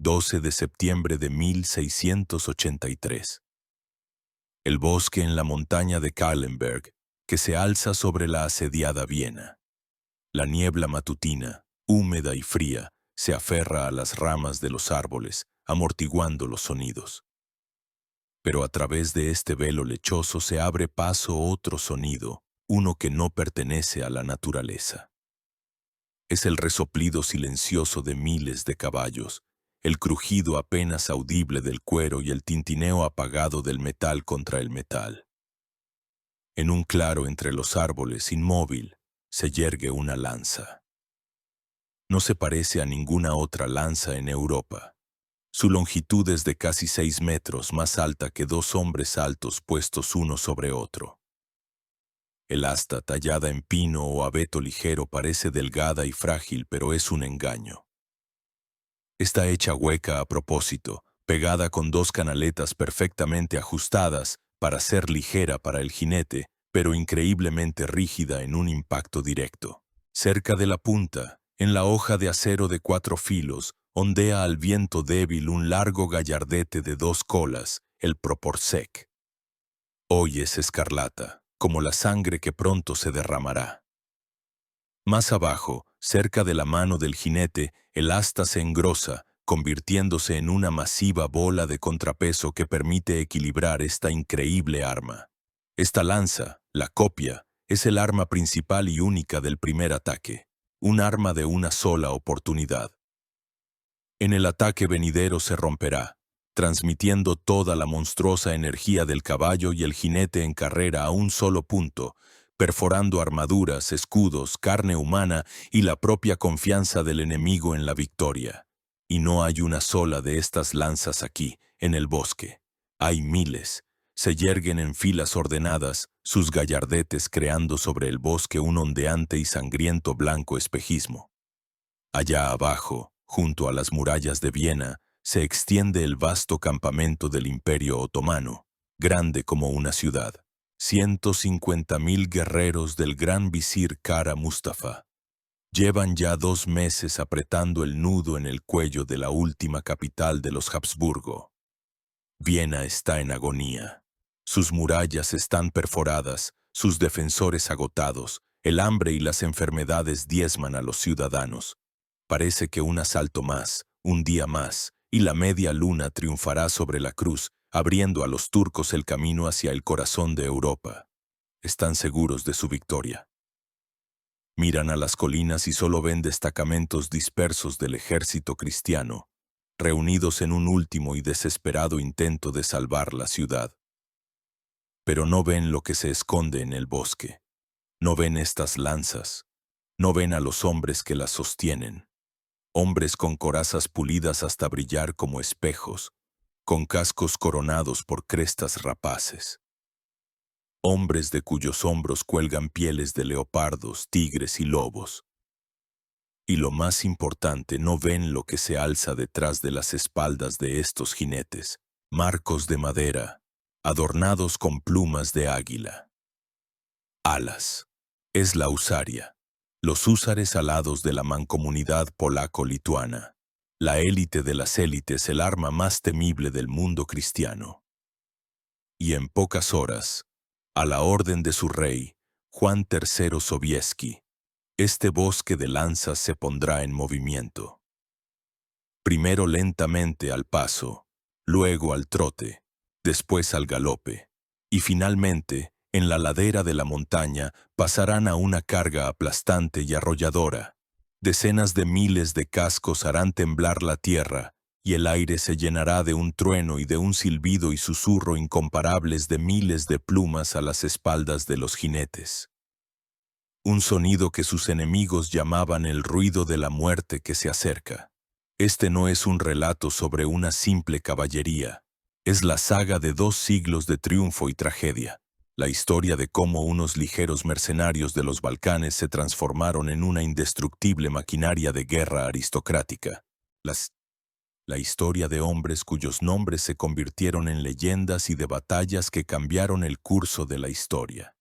12 de septiembre de 1683. El bosque en la montaña de Kahlenberg, que se alza sobre la asediada Viena. La niebla matutina, húmeda y fría, se aferra a las ramas de los árboles, amortiguando los sonidos. Pero a través de este velo lechoso se abre paso otro sonido, uno que no pertenece a la naturaleza. Es el resoplido silencioso de miles de caballos, el crujido apenas audible del cuero y el tintineo apagado del metal contra el metal. En un claro entre los árboles, inmóvil, se yergue una lanza. No se parece a ninguna otra lanza en Europa. Su longitud es de casi 6 metros, más alta que 2 hombres altos puestos uno sobre otro. El asta tallada en pino o abeto ligero parece delgada y frágil, pero es un engaño. Está hecha hueca a propósito, pegada con 2 canaletas perfectamente ajustadas para ser ligera para el jinete, pero increíblemente rígida en un impacto directo. Cerca de la punta, en la hoja de acero de 4 filos, ondea al viento débil un largo gallardete de 2 colas, el proporsec. Hoy es escarlata, como la sangre que pronto se derramará. Más abajo, cerca de la mano del jinete, el asta se engrosa, convirtiéndose en una masiva bola de contrapeso que permite equilibrar esta increíble arma. Esta lanza, la copia, es el arma principal y única del primer ataque, un arma de una sola oportunidad. En el ataque venidero se romperá, transmitiendo toda la monstruosa energía del caballo y el jinete en carrera a un solo punto, perforando armaduras, escudos, carne humana y la propia confianza del enemigo en la victoria. Y no hay una sola de estas lanzas aquí, en el bosque. Hay miles. Se yerguen en filas ordenadas, sus gallardetes creando sobre el bosque un ondeante y sangriento blanco espejismo. Allá abajo, junto a las murallas de Viena, se extiende el vasto campamento del Imperio Otomano, grande como una ciudad. 150.000 guerreros del gran visir Kara Mustafa. Llevan ya 2 meses apretando el nudo en el cuello de la última capital de los Habsburgo. Viena está en agonía. Sus murallas están perforadas, sus defensores agotados, el hambre y las enfermedades diezman a los ciudadanos. Parece que un asalto más, un día más, y la media luna triunfará sobre la cruz, abriendo a los turcos el camino hacia el corazón de Europa. Están seguros de su victoria. Miran a las colinas y solo ven destacamentos dispersos del ejército cristiano, reunidos en un último y desesperado intento de salvar la ciudad. Pero no ven lo que se esconde en el bosque. No ven estas lanzas. No ven a los hombres que las sostienen. Hombres con corazas pulidas hasta brillar como espejos, con cascos coronados por crestas rapaces. Hombres de cuyos hombros cuelgan pieles de leopardos, tigres y lobos. Y lo más importante, no ven lo que se alza detrás de las espaldas de estos jinetes, marcos de madera, adornados con plumas de águila. Alas. Es la husaria, los húsares alados de la mancomunidad polaco-lituana, la élite de las élites, el arma más temible del mundo cristiano. Y en pocas horas, a la orden de su rey, Juan III Sobieski, este bosque de lanzas se pondrá en movimiento. Primero lentamente al paso, luego al trote, después al galope, y finalmente, en la ladera de la montaña, pasarán a una carga aplastante y arrolladora. Decenas de miles de cascos harán temblar la tierra, y el aire se llenará de un trueno y de un silbido y susurro incomparables de miles de plumas a las espaldas de los jinetes. Un sonido que sus enemigos llamaban el ruido de la muerte que se acerca. Este no es un relato sobre una simple caballería. Es la saga de 2 siglos de triunfo y tragedia. La historia de cómo unos ligeros mercenarios de los Balcanes se transformaron en una indestructible maquinaria de guerra aristocrática. La historia de hombres cuyos nombres se convirtieron en leyendas y de batallas que cambiaron el curso de la historia.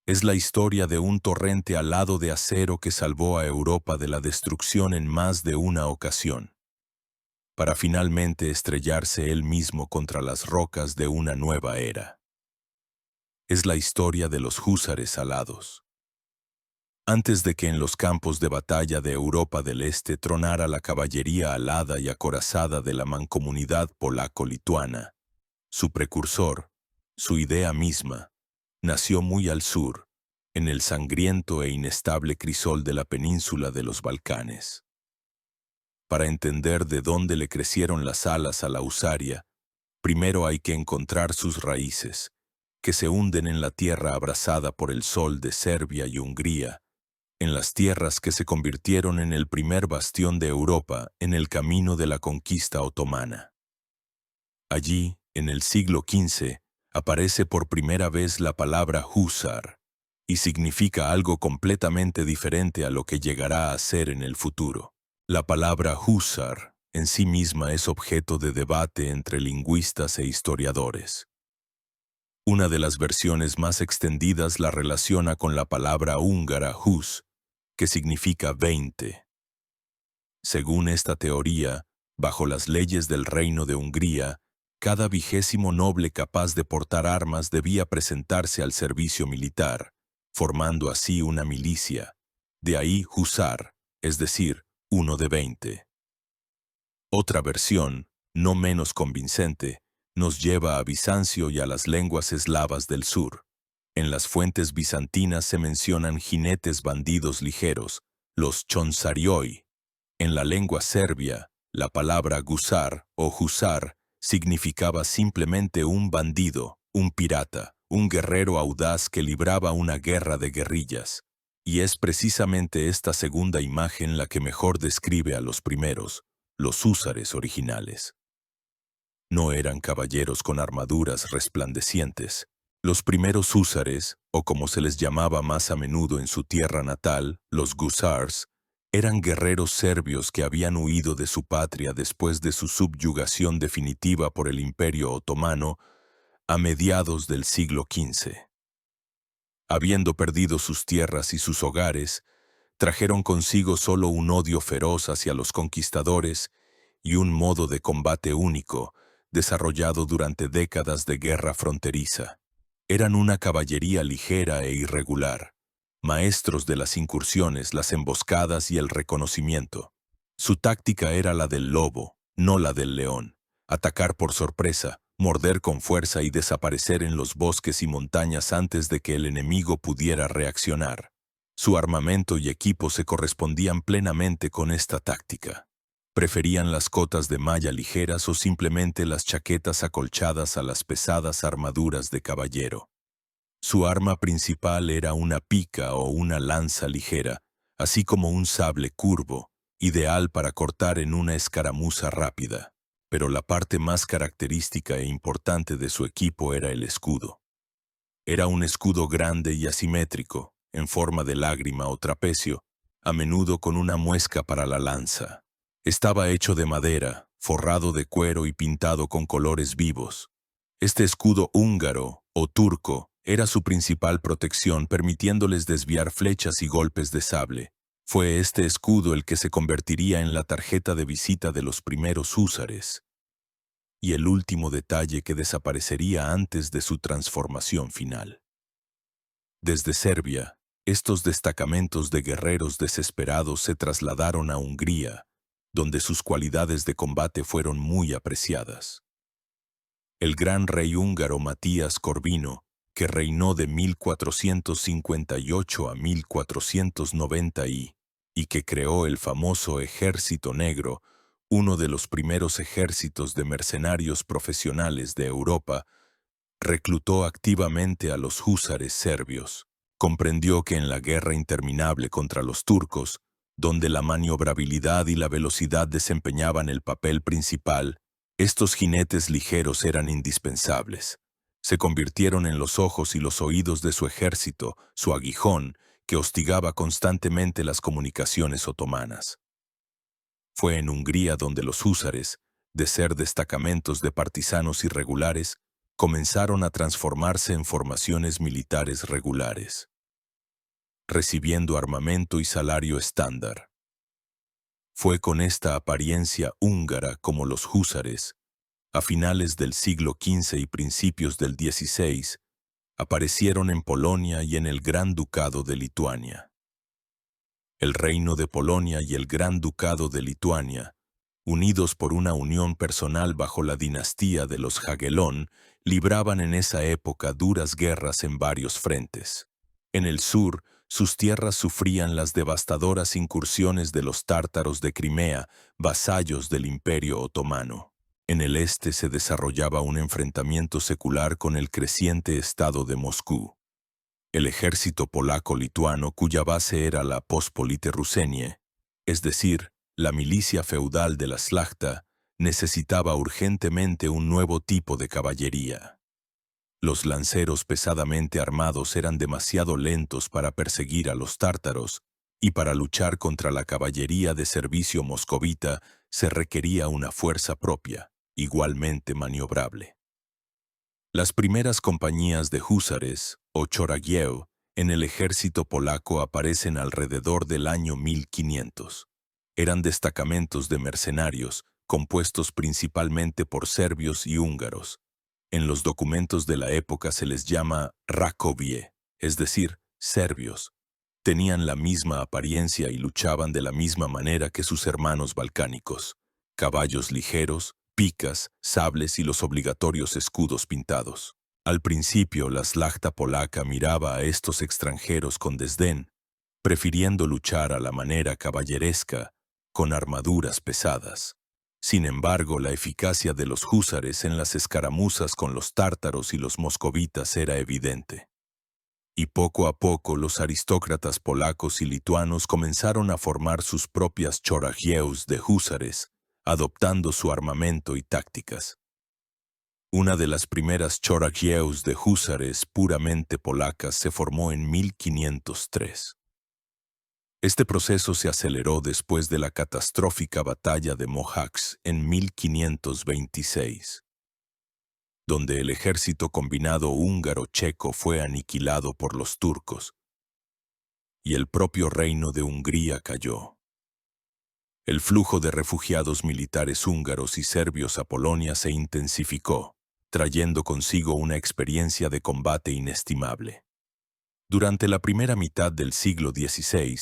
Es la historia de un torrente alado de acero que salvó a Europa de la destrucción en más de una ocasión. para finalmente estrellarse él mismo contra las rocas de una nueva era. Es la historia de los húsares alados. Antes de que en los campos de batalla de Europa del Este tronara la caballería alada y acorazada de la mancomunidad polaco-lituana, su precursor, su idea misma, nació muy al sur, en el sangriento e inestable crisol de la península de los Balcanes. Para entender de dónde le crecieron las alas a la husaria, primero hay que encontrar sus raíces, que se hunden en la tierra abrasada por el sol de Serbia y Hungría, en las tierras que se convirtieron en el primer bastión de Europa en el camino de la conquista otomana. Allí, en el siglo XV, aparece por primera vez la palabra húsar, y significa algo completamente diferente a lo que llegará a ser en el futuro. La palabra húsar en sí misma es objeto de debate entre lingüistas e historiadores. Una de las versiones más extendidas la relaciona con la palabra húngara hús, que significa 20. Según esta teoría, bajo las leyes del Reino de Hungría, cada 20º noble capaz de portar armas debía presentarse al servicio militar, formando así una milicia. De ahí husar, es decir, 1 de 20. Otra versión, no menos convincente, nos lleva a Bizancio y a las lenguas eslavas del sur. En las fuentes bizantinas se mencionan jinetes bandidos ligeros, los chonsarioi. En la lengua serbia, la palabra gusar o husar significaba simplemente un bandido, un pirata, un guerrero audaz que libraba una guerra de guerrillas. Y es precisamente esta segunda imagen la que mejor describe a los primeros, los húsares originales. No eran caballeros con armaduras resplandecientes. Los primeros húsares, o como se les llamaba más a menudo en su tierra natal, los gusars, eran guerreros serbios que habían huido de su patria después de su subyugación definitiva por el Imperio Otomano a mediados del siglo XV. Habiendo perdido sus tierras y sus hogares, trajeron consigo solo un odio feroz hacia los conquistadores y un modo de combate único, desarrollado durante décadas de guerra fronteriza. Eran una caballería ligera e irregular, maestros de las incursiones, las emboscadas y el reconocimiento. Su táctica era la del lobo, no la del león: atacar por sorpresa, morder con fuerza y desaparecer en los bosques y montañas antes de que el enemigo pudiera reaccionar. Su armamento y equipo se correspondían plenamente con esta táctica. Preferían las cotas de malla ligeras o simplemente las chaquetas acolchadas a las pesadas armaduras de caballero. Su arma principal era una pica o una lanza ligera, así como un sable curvo, ideal para cortar en una escaramuza rápida. Pero la parte más característica e importante de su equipo era el escudo. Era un escudo grande y asimétrico, en forma de lágrima o trapecio, a menudo con una muesca para la lanza. Estaba hecho de madera, forrado de cuero y pintado con colores vivos. Este escudo húngaro o turco era su principal protección, permitiéndoles desviar flechas y golpes de sable. Fue este escudo el que se convertiría en la tarjeta de visita de los primeros húsares, y el último detalle que desaparecería antes de su transformación final. Desde Serbia, estos destacamentos de guerreros desesperados se trasladaron a Hungría, donde sus cualidades de combate fueron muy apreciadas. El gran rey húngaro Matías Corvino, que reinó de 1458 a 1490 y que creó el famoso Ejército Negro, uno de los primeros ejércitos de mercenarios profesionales de Europa, reclutó activamente a los húsares serbios. Comprendió que en la guerra interminable contra los turcos, donde la maniobrabilidad y la velocidad desempeñaban el papel principal, estos jinetes ligeros eran indispensables. Se convirtieron en los ojos y los oídos de su ejército, su aguijón, que hostigaba constantemente las comunicaciones otomanas. Fue en Hungría donde los húsares, de ser destacamentos de partisanos irregulares, comenzaron a transformarse en formaciones militares regulares, recibiendo armamento y salario estándar. Fue con esta apariencia húngara como los húsares, a finales del siglo XV y principios del XVI, aparecieron en Polonia y en el Gran Ducado de Lituania. El Reino de Polonia y el Gran Ducado de Lituania, unidos por una unión personal bajo la dinastía de los Jagellón, libraban en esa época duras guerras en varios frentes. En el sur, sus tierras sufrían las devastadoras incursiones de los tártaros de Crimea, vasallos del Imperio Otomano. En el este se desarrollaba un enfrentamiento secular con el creciente estado de Moscú. El ejército polaco-lituano, cuya base era la Pospolite Rusenie, es decir, la milicia feudal de la Szlachta, necesitaba urgentemente un nuevo tipo de caballería. Los lanceros pesadamente armados eran demasiado lentos para perseguir a los tártaros, y para luchar contra la caballería de servicio moscovita se requería una fuerza propia, igualmente maniobrable. Las primeras compañías de húsares, o choragieł, en el ejército polaco aparecen alrededor del año 1500. Eran destacamentos de mercenarios, compuestos principalmente por serbios y húngaros. En los documentos de la época se les llama rakowie, es decir, serbios. Tenían la misma apariencia y luchaban de la misma manera que sus hermanos balcánicos. Caballos ligeros, picas, sables y los obligatorios escudos pintados. Al principio, la Szlachta polaca miraba a estos extranjeros con desdén, prefiriendo luchar a la manera caballeresca, con armaduras pesadas. Sin embargo, la eficacia de los húsares en las escaramuzas con los tártaros y los moscovitas era evidente. Y poco a poco los aristócratas polacos y lituanos comenzaron a formar sus propias choragiełs de húsares, adoptando su armamento y tácticas. Una de las primeras choragiełs de húsares puramente polacas se formó en 1503. Este proceso se aceleró después de la catastrófica batalla de Mohacs en 1526, donde el ejército combinado húngaro-checo fue aniquilado por los turcos, y el propio reino de Hungría cayó. El flujo de refugiados militares húngaros y serbios a Polonia se intensificó, trayendo consigo una experiencia de combate inestimable. Durante la primera mitad del siglo XVI,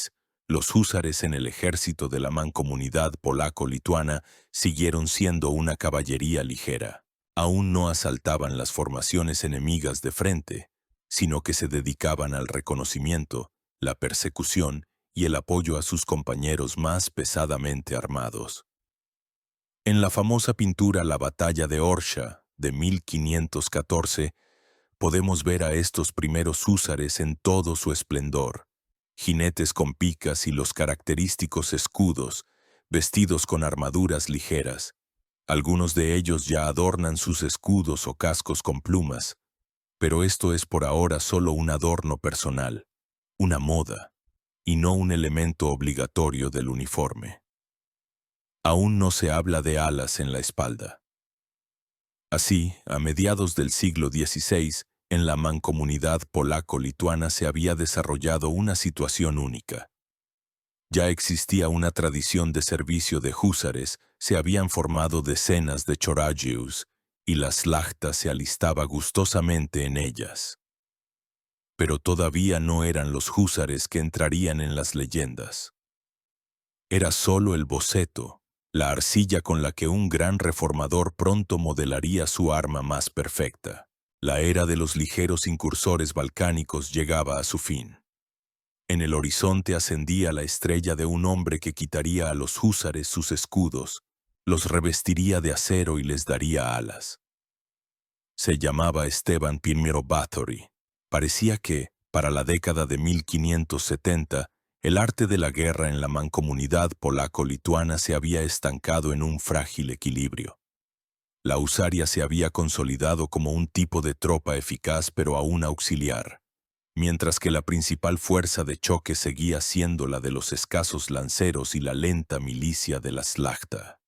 los húsares en el ejército de la mancomunidad polaco-lituana siguieron siendo una caballería ligera. Aún no asaltaban las formaciones enemigas de frente, sino que se dedicaban al reconocimiento, la persecución y el apoyo a sus compañeros más pesadamente armados. En la famosa pintura La batalla de Orsha, de 1514, podemos ver a estos primeros húsares en todo su esplendor, jinetes con picas y los característicos escudos, vestidos con armaduras ligeras. Algunos de ellos ya adornan sus escudos o cascos con plumas, pero esto es por ahora solo un adorno personal, una moda, y no un elemento obligatorio del uniforme. Aún no se habla de alas en la espalda. Así, a mediados del siglo XVI, en la mancomunidad polaco-lituana se había desarrollado una situación única. Ya existía una tradición de servicio de húsares, se habían formado decenas de choragiełs, y la Szlachta se alistaba gustosamente en ellas. Pero todavía no eran los húsares que entrarían en las leyendas. Era solo el boceto, la arcilla con la que un gran reformador pronto modelaría su arma más perfecta. La era de los ligeros incursores balcánicos llegaba a su fin. En el horizonte ascendía la estrella de un hombre que quitaría a los húsares sus escudos, los revestiría de acero y les daría alas. Se llamaba Esteban Pirmiro Báthory. Parecía que, para la década de 1570, el arte de la guerra en la mancomunidad polaco-lituana se había estancado en un frágil equilibrio. La husaria se había consolidado como un tipo de tropa eficaz pero aún auxiliar, mientras que la principal fuerza de choque seguía siendo la de los escasos lanceros y la lenta milicia de la Szlachta.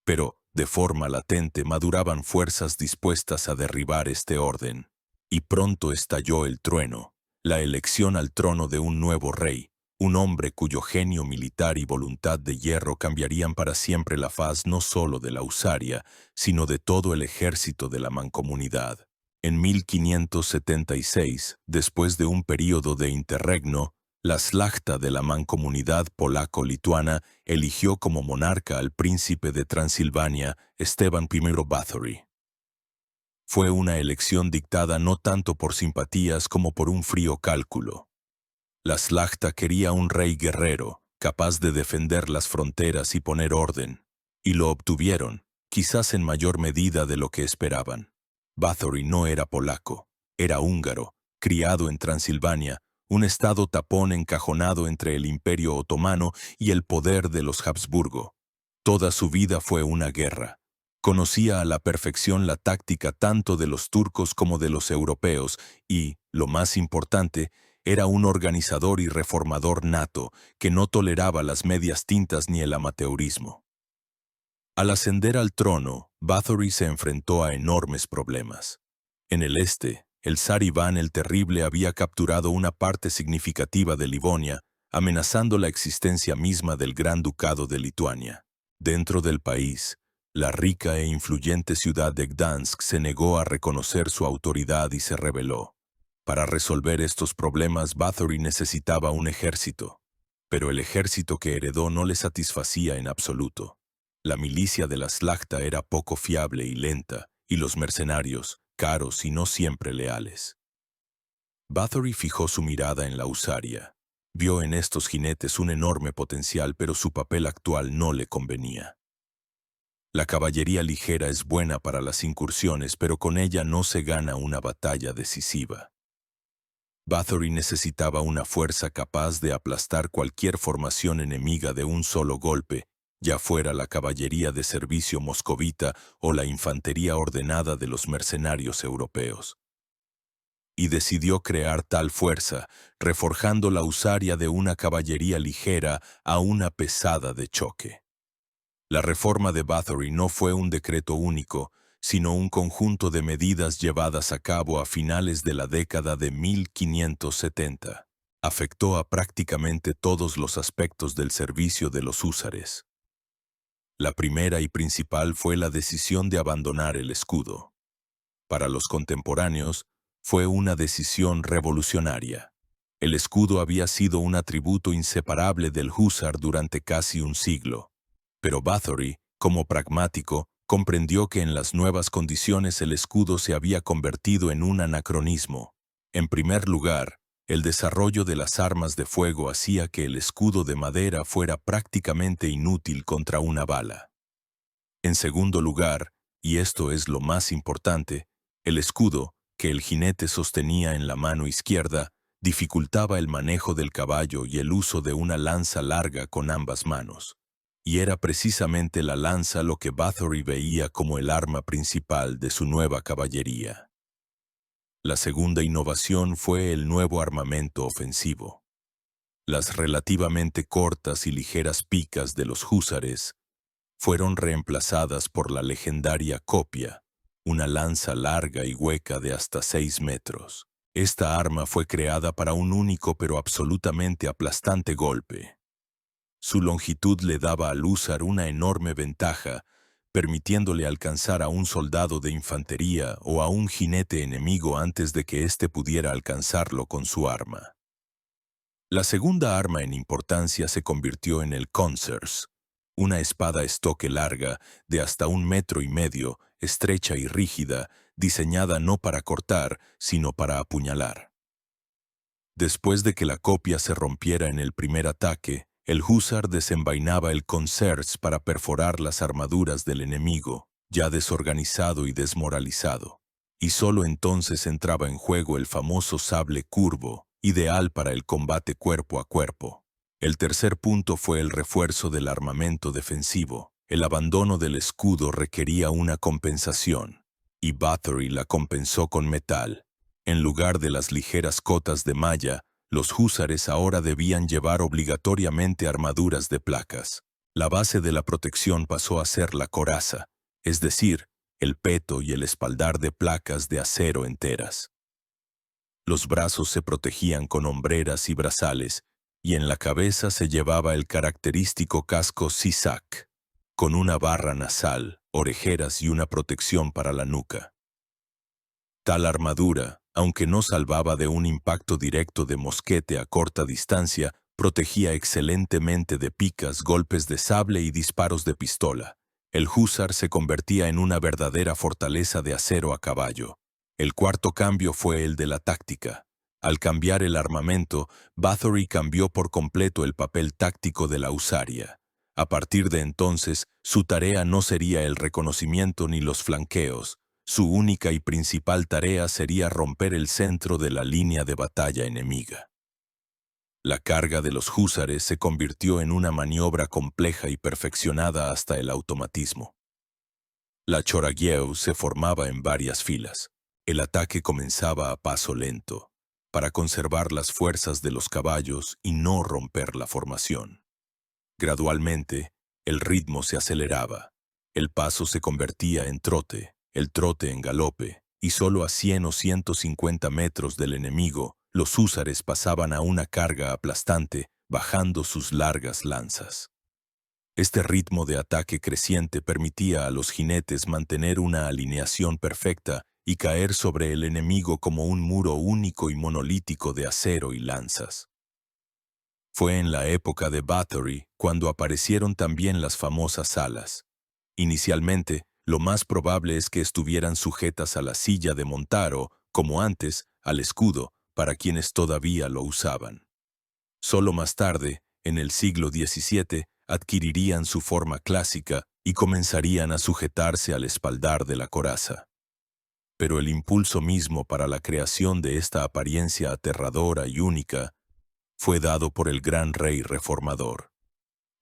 Pero, de forma latente, maduraban fuerzas dispuestas a derribar este orden. Y pronto estalló el trueno, la elección al trono de un nuevo rey, un hombre cuyo genio militar y voluntad de hierro cambiarían para siempre la faz no solo de la husaria, sino de todo el ejército de la mancomunidad. En 1576, después de un período de interregno, la szlachta de la mancomunidad polaco-lituana eligió como monarca al príncipe de Transilvania, Esteban I Báthory. Fue una elección dictada no tanto por simpatías como por un frío cálculo. La szlachta quería un rey guerrero, capaz de defender las fronteras y poner orden, y lo obtuvieron, quizás en mayor medida de lo que esperaban. Báthory no era polaco, era húngaro, criado en Transilvania, un estado tapón encajonado entre el Imperio Otomano y el poder de los Habsburgo. Toda su vida fue una guerra. Conocía a la perfección la táctica tanto de los turcos como de los europeos y, lo más importante, era un organizador y reformador nato que no toleraba las medias tintas ni el amateurismo. Al ascender al trono, Báthory se enfrentó a enormes problemas. En el este, el zar Iván el Terrible había capturado una parte significativa de Livonia, amenazando la existencia misma del Gran Ducado de Lituania. Dentro del país, la rica e influyente ciudad de Gdansk se negó a reconocer su autoridad y se rebeló. Para resolver estos problemas, Báthory necesitaba un ejército, pero el ejército que heredó no le satisfacía en absoluto. La milicia de la szlachta era poco fiable y lenta, y los mercenarios, caros y no siempre leales. Báthory fijó su mirada en la husaria. Vio en estos jinetes un enorme potencial, pero su papel actual no le convenía. La caballería ligera es buena para las incursiones, pero con ella no se gana una batalla decisiva. Báthory necesitaba una fuerza capaz de aplastar cualquier formación enemiga de un solo golpe, ya fuera la caballería de servicio moscovita o la infantería ordenada de los mercenarios europeos. Y decidió crear tal fuerza, reforjando la husaria de una caballería ligera a una pesada de choque. La reforma de Báthory no fue un decreto único, sino un conjunto de medidas llevadas a cabo a finales de la década de 1570. Afectó a prácticamente todos los aspectos del servicio de los húsares. La primera y principal fue la decisión de abandonar el escudo. Para los contemporáneos, fue una decisión revolucionaria. El escudo había sido un atributo inseparable del húsar durante casi un siglo. Pero Báthory, como pragmático, comprendió que en las nuevas condiciones el escudo se había convertido en un anacronismo. En primer lugar, el desarrollo de las armas de fuego hacía que el escudo de madera fuera prácticamente inútil contra una bala. En segundo lugar, y esto es lo más importante, el escudo, que el jinete sostenía en la mano izquierda, dificultaba el manejo del caballo y el uso de una lanza larga con ambas manos. Y era precisamente la lanza lo que Báthory veía como el arma principal de su nueva caballería. La segunda innovación fue el nuevo armamento ofensivo. Las relativamente cortas y ligeras picas de los húsares fueron reemplazadas por la legendaria copia, una lanza larga y hueca de hasta 6 metros. Esta arma fue creada para un único pero absolutamente aplastante golpe. Su longitud le daba al húsar una enorme ventaja, permitiéndole alcanzar a un soldado de infantería o a un jinete enemigo antes de que éste pudiera alcanzarlo con su arma. La segunda arma en importancia se convirtió en el Consers, una espada estoque larga de hasta 1,5 metros, estrecha y rígida, diseñada no para cortar, sino para apuñalar. Después de que la copia se rompiera en el primer ataque, el húsar desenvainaba el Consers para perforar las armaduras del enemigo, ya desorganizado y desmoralizado. Y solo entonces entraba en juego el famoso sable curvo, ideal para el combate cuerpo a cuerpo. El tercer punto fue el refuerzo del armamento defensivo. El abandono del escudo requería una compensación, y Báthory la compensó con metal. En lugar de las ligeras cotas de malla, los húsares ahora debían llevar obligatoriamente armaduras de placas. La base de la protección pasó a ser la coraza, es decir, el peto y el espaldar de placas de acero enteras. Los brazos se protegían con hombreras y brazales, y en la cabeza se llevaba el característico casco CISAC, con una barra nasal, orejeras y una protección para la nuca. Tal armadura, aunque no salvaba de un impacto directo de mosquete a corta distancia, protegía excelentemente de picas, golpes de sable y disparos de pistola. El húsar se convertía en una verdadera fortaleza de acero a caballo. El cuarto cambio fue el de la táctica. Al cambiar el armamento, Bathory cambió por completo el papel táctico de la husaria. A partir de entonces, su tarea no sería el reconocimiento ni los flanqueos. Su única y principal tarea sería romper el centro de la línea de batalla enemiga. La carga de los húsares se convirtió en una maniobra compleja y perfeccionada hasta el automatismo. La choragueo se formaba en varias filas. El ataque comenzaba a paso lento, para conservar las fuerzas de los caballos y no romper la formación. Gradualmente, el ritmo se aceleraba. El paso se convertía en trote, el trote en galope, y solo a 100 o 150 metros del enemigo, los húsares pasaban a una carga aplastante, bajando sus largas lanzas. Este ritmo de ataque creciente permitía a los jinetes mantener una alineación perfecta y caer sobre el enemigo como un muro único y monolítico de acero y lanzas. Fue en la época de Bathory cuando aparecieron también las famosas alas. Inicialmente, lo más probable es que estuvieran sujetas a la silla de montar o, como antes, al escudo, para quienes todavía lo usaban. Solo más tarde, en el siglo XVII, adquirirían su forma clásica y comenzarían a sujetarse al espaldar de la coraza. Pero el impulso mismo para la creación de esta apariencia aterradora y única fue dado por el gran rey reformador.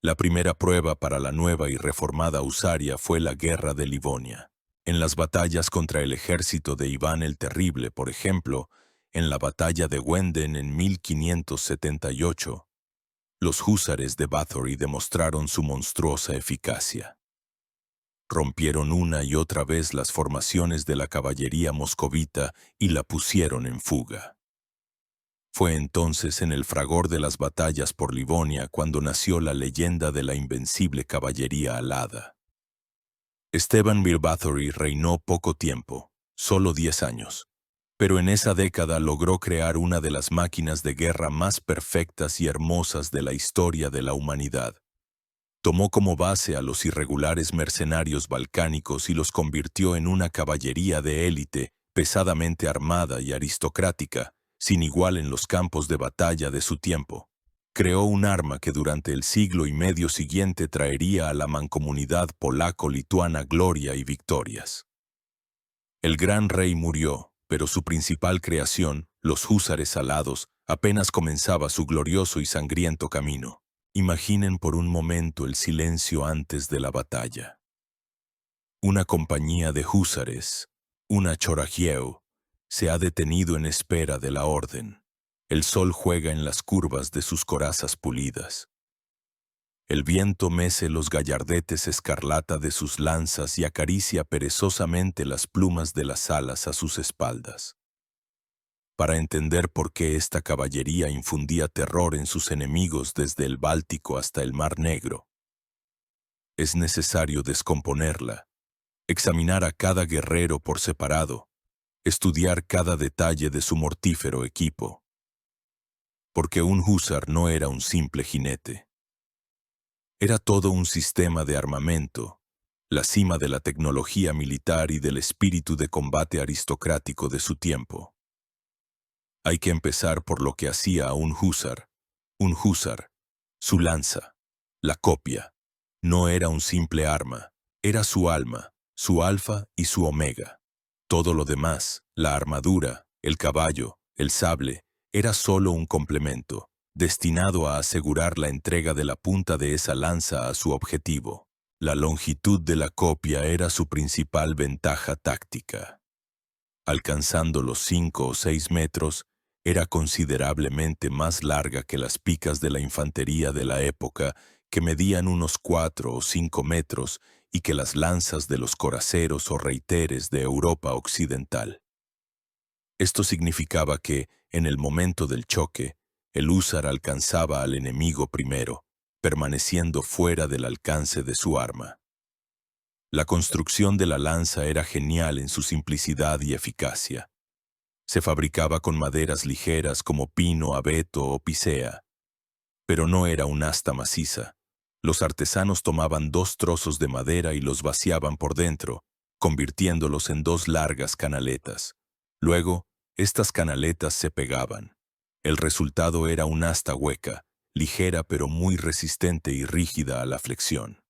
La primera prueba para la nueva y reformada husaria fue la Guerra de Livonia. En las batallas contra el ejército de Iván el Terrible, por ejemplo, en la batalla de Wenden en 1578, los húsares de Bathory demostraron su monstruosa eficacia. Rompieron una y otra vez las formaciones de la caballería moscovita y la pusieron en fuga. Fue entonces en el fragor de las batallas por Livonia cuando nació la leyenda de la invencible caballería alada. Esteban Mir Bathory reinó poco tiempo, solo 10 años, pero en esa década logró crear una de las máquinas de guerra más perfectas y hermosas de la historia de la humanidad. Tomó como base a los irregulares mercenarios balcánicos y los convirtió en una caballería de élite, pesadamente armada y aristocrática, sin igual en los campos de batalla de su tiempo. Creó un arma que durante el siglo y medio siguiente traería a la mancomunidad polaco-lituana gloria y victorias. El gran rey murió, pero su principal creación, los húsares alados, apenas comenzaba su glorioso y sangriento camino. Imaginen por un momento el silencio antes de la batalla. Una compañía de húsares, una choragieu, se ha detenido en espera de la orden. El sol juega en las curvas de sus corazas pulidas. El viento mece los gallardetes escarlata de sus lanzas y acaricia perezosamente las plumas de las alas a sus espaldas. Para entender por qué esta caballería infundía terror en sus enemigos desde el Báltico hasta el Mar Negro, es necesario descomponerla, examinar a cada guerrero por separado, estudiar cada detalle de su mortífero equipo. Porque un húsar no era un simple jinete. Era todo un sistema de armamento, la cima de la tecnología militar y del espíritu de combate aristocrático de su tiempo. Hay que empezar por lo que hacía a un húsar. Un húsar, su lanza, la copia, no era un simple arma, era su alma, su alfa y su omega. Todo lo demás, la armadura, el caballo, el sable, era solo un complemento, destinado a asegurar la entrega de la punta de esa lanza a su objetivo. La longitud de la copia era su principal ventaja táctica. Alcanzando los 5 o 6 metros, era considerablemente más larga que las picas de la infantería de la época, que medían unos 4 o 5 metros, y que las lanzas de los coraceros o reiteres de Europa occidental. Esto significaba que, en el momento del choque, el húsar alcanzaba al enemigo primero, permaneciendo fuera del alcance de su arma. La construcción de la lanza era genial en su simplicidad y eficacia. Se fabricaba con maderas ligeras como pino, abeto o picea, pero no era un asta maciza. Los artesanos tomaban 2 trozos de madera y los vaciaban por dentro, convirtiéndolos en 2 largas canaletas. Luego, estas canaletas se pegaban. El resultado era un asta hueca, ligera pero muy resistente y rígida a la flexión.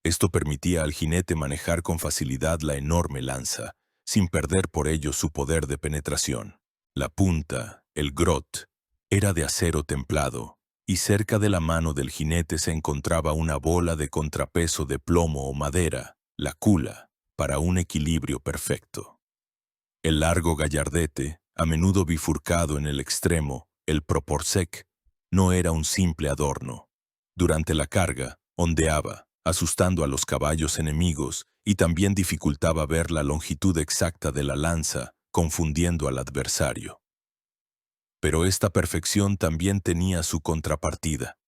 Esto permitía al jinete manejar con facilidad la enorme lanza, sin perder por ello su poder de penetración. La punta, el grot, era de acero templado, y cerca de la mano del jinete se encontraba una bola de contrapeso de plomo o madera, la cula, para un equilibrio perfecto. El largo gallardete, a menudo bifurcado en el extremo, el proporsec, no era un simple adorno. Durante la carga, ondeaba, asustando a los caballos enemigos, y también dificultaba ver la longitud exacta de la lanza, confundiendo al adversario. Pero esta perfección también tenía su contrapartida.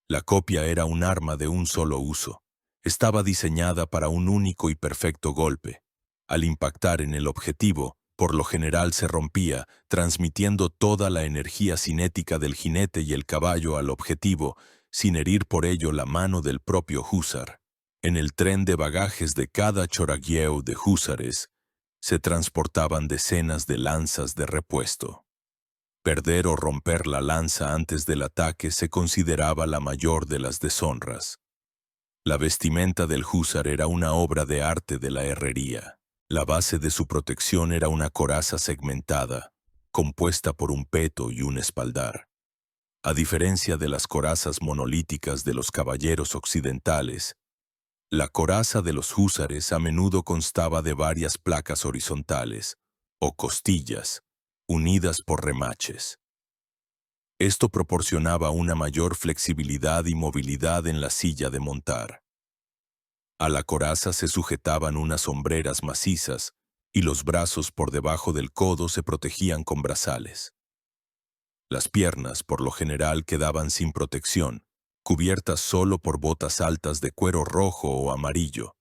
La copia era un arma de un solo uso. Estaba diseñada para un único y perfecto golpe. Al impactar en el objetivo, por lo general se rompía, transmitiendo toda la energía cinética del jinete y el caballo al objetivo, sin herir por ello la mano del propio húsar. En el tren de bagajes de cada choragueo de húsares, se transportaban decenas de lanzas de repuesto. Perder o romper la lanza antes del ataque se consideraba la mayor de las deshonras. La vestimenta del húsar era una obra de arte de la herrería. La base de su protección era una coraza segmentada, compuesta por un peto y un espaldar. A diferencia de las corazas monolíticas de los caballeros occidentales, la coraza de los húsares a menudo constaba de varias placas horizontales, o costillas, unidas por remaches. Esto proporcionaba una mayor flexibilidad y movilidad en la silla de montar. A la coraza se sujetaban unas hombreras macizas y los brazos por debajo del codo se protegían con brazales. Las piernas, por lo general, quedaban sin protección, cubiertas solo por botas altas de cuero rojo o amarillo.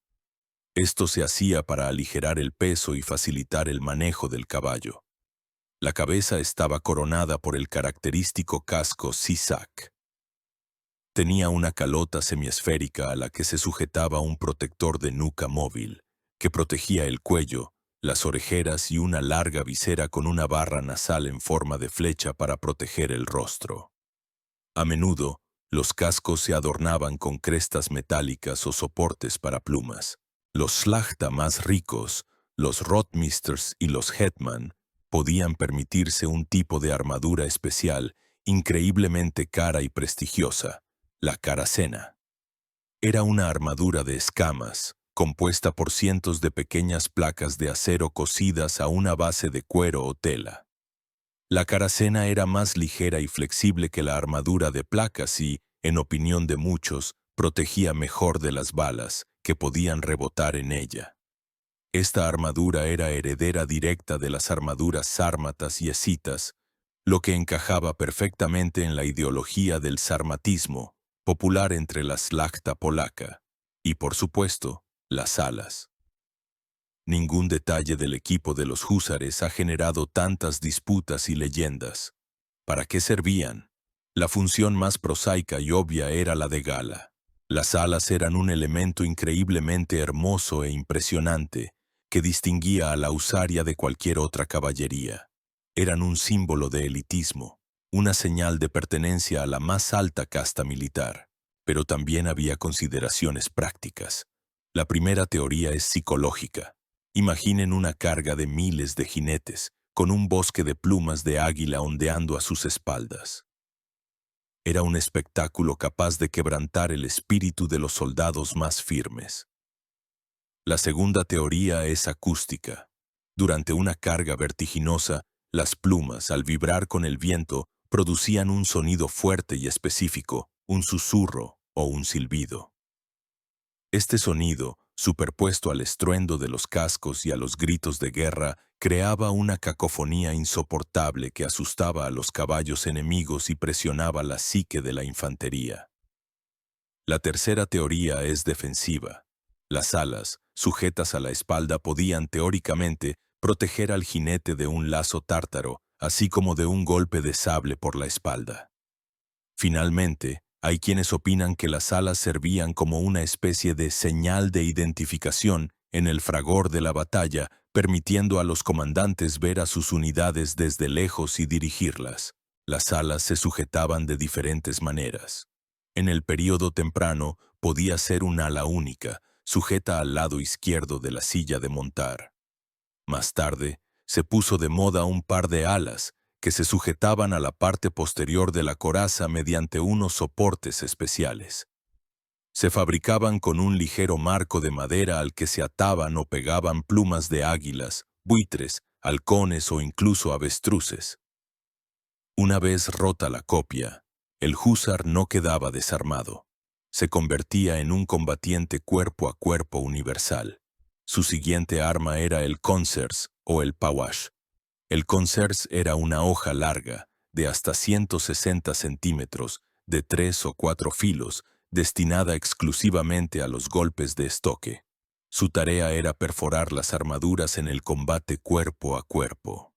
Esto se hacía para aligerar el peso y facilitar el manejo del caballo. La cabeza estaba coronada por el característico casco Sisak. Tenía una calota semiesférica a la que se sujetaba un protector de nuca móvil, que protegía el cuello, las orejeras y una larga visera con una barra nasal en forma de flecha para proteger el rostro. A menudo, los cascos se adornaban con crestas metálicas o soportes para plumas. Los slachta más ricos, los rotmisters y los hetman, podían permitirse un tipo de armadura especial, increíblemente cara y prestigiosa, la caracena. Era una armadura de escamas, compuesta por cientos de pequeñas placas de acero cosidas a una base de cuero o tela. La caracena era más ligera y flexible que la armadura de placas y, en opinión de muchos, protegía mejor de las balas, que podían rebotar en ella. Esta armadura era heredera directa de las armaduras sármatas y escitas, lo que encajaba perfectamente en la ideología del sarmatismo, popular entre la szlachta polaca, y por supuesto, las alas. Ningún detalle del equipo de los húsares ha generado tantas disputas y leyendas. ¿Para qué servían? La función más prosaica y obvia era la de gala. Las alas eran un elemento increíblemente hermoso e impresionante, que distinguía a la husaria de cualquier otra caballería. Eran un símbolo de elitismo, una señal de pertenencia a la más alta casta militar. Pero también había consideraciones prácticas. La primera teoría es psicológica. Imaginen una carga de miles de jinetes, con un bosque de plumas de águila ondeando a sus espaldas. Era un espectáculo capaz de quebrantar el espíritu de los soldados más firmes. La segunda teoría es acústica. Durante una carga vertiginosa, las plumas, al vibrar con el viento, producían un sonido fuerte y específico, un susurro o un silbido. Este sonido, superpuesto al estruendo de los cascos y a los gritos de guerra, creaba una cacofonía insoportable que asustaba a los caballos enemigos y presionaba la psique de la infantería. La tercera teoría es defensiva. Las alas, sujetas a la espalda, podían teóricamente proteger al jinete de un lazo tártaro, así como de un golpe de sable por la espalda. Finalmente, hay quienes opinan que las alas servían como una especie de señal de identificación en el fragor de la batalla, permitiendo a los comandantes ver a sus unidades desde lejos y dirigirlas. Las alas se sujetaban de diferentes maneras. En el período temprano podía ser un ala única, sujeta al lado izquierdo de la silla de montar. Más tarde, se puso de moda un par de alas que se sujetaban a la parte posterior de la coraza mediante unos soportes especiales. Se fabricaban con un ligero marco de madera al que se ataban o pegaban plumas de águilas, buitres, halcones o incluso avestruces. Una vez rota la copia, el húsar no quedaba desarmado. Se convertía en un combatiente cuerpo a cuerpo universal. Su siguiente arma era el Consers o el Pawash. El Consers era una hoja larga, de hasta 160 centímetros, de 3 o 4 filos, destinada exclusivamente a los golpes de estoque. Su tarea era perforar las armaduras en el combate cuerpo a cuerpo.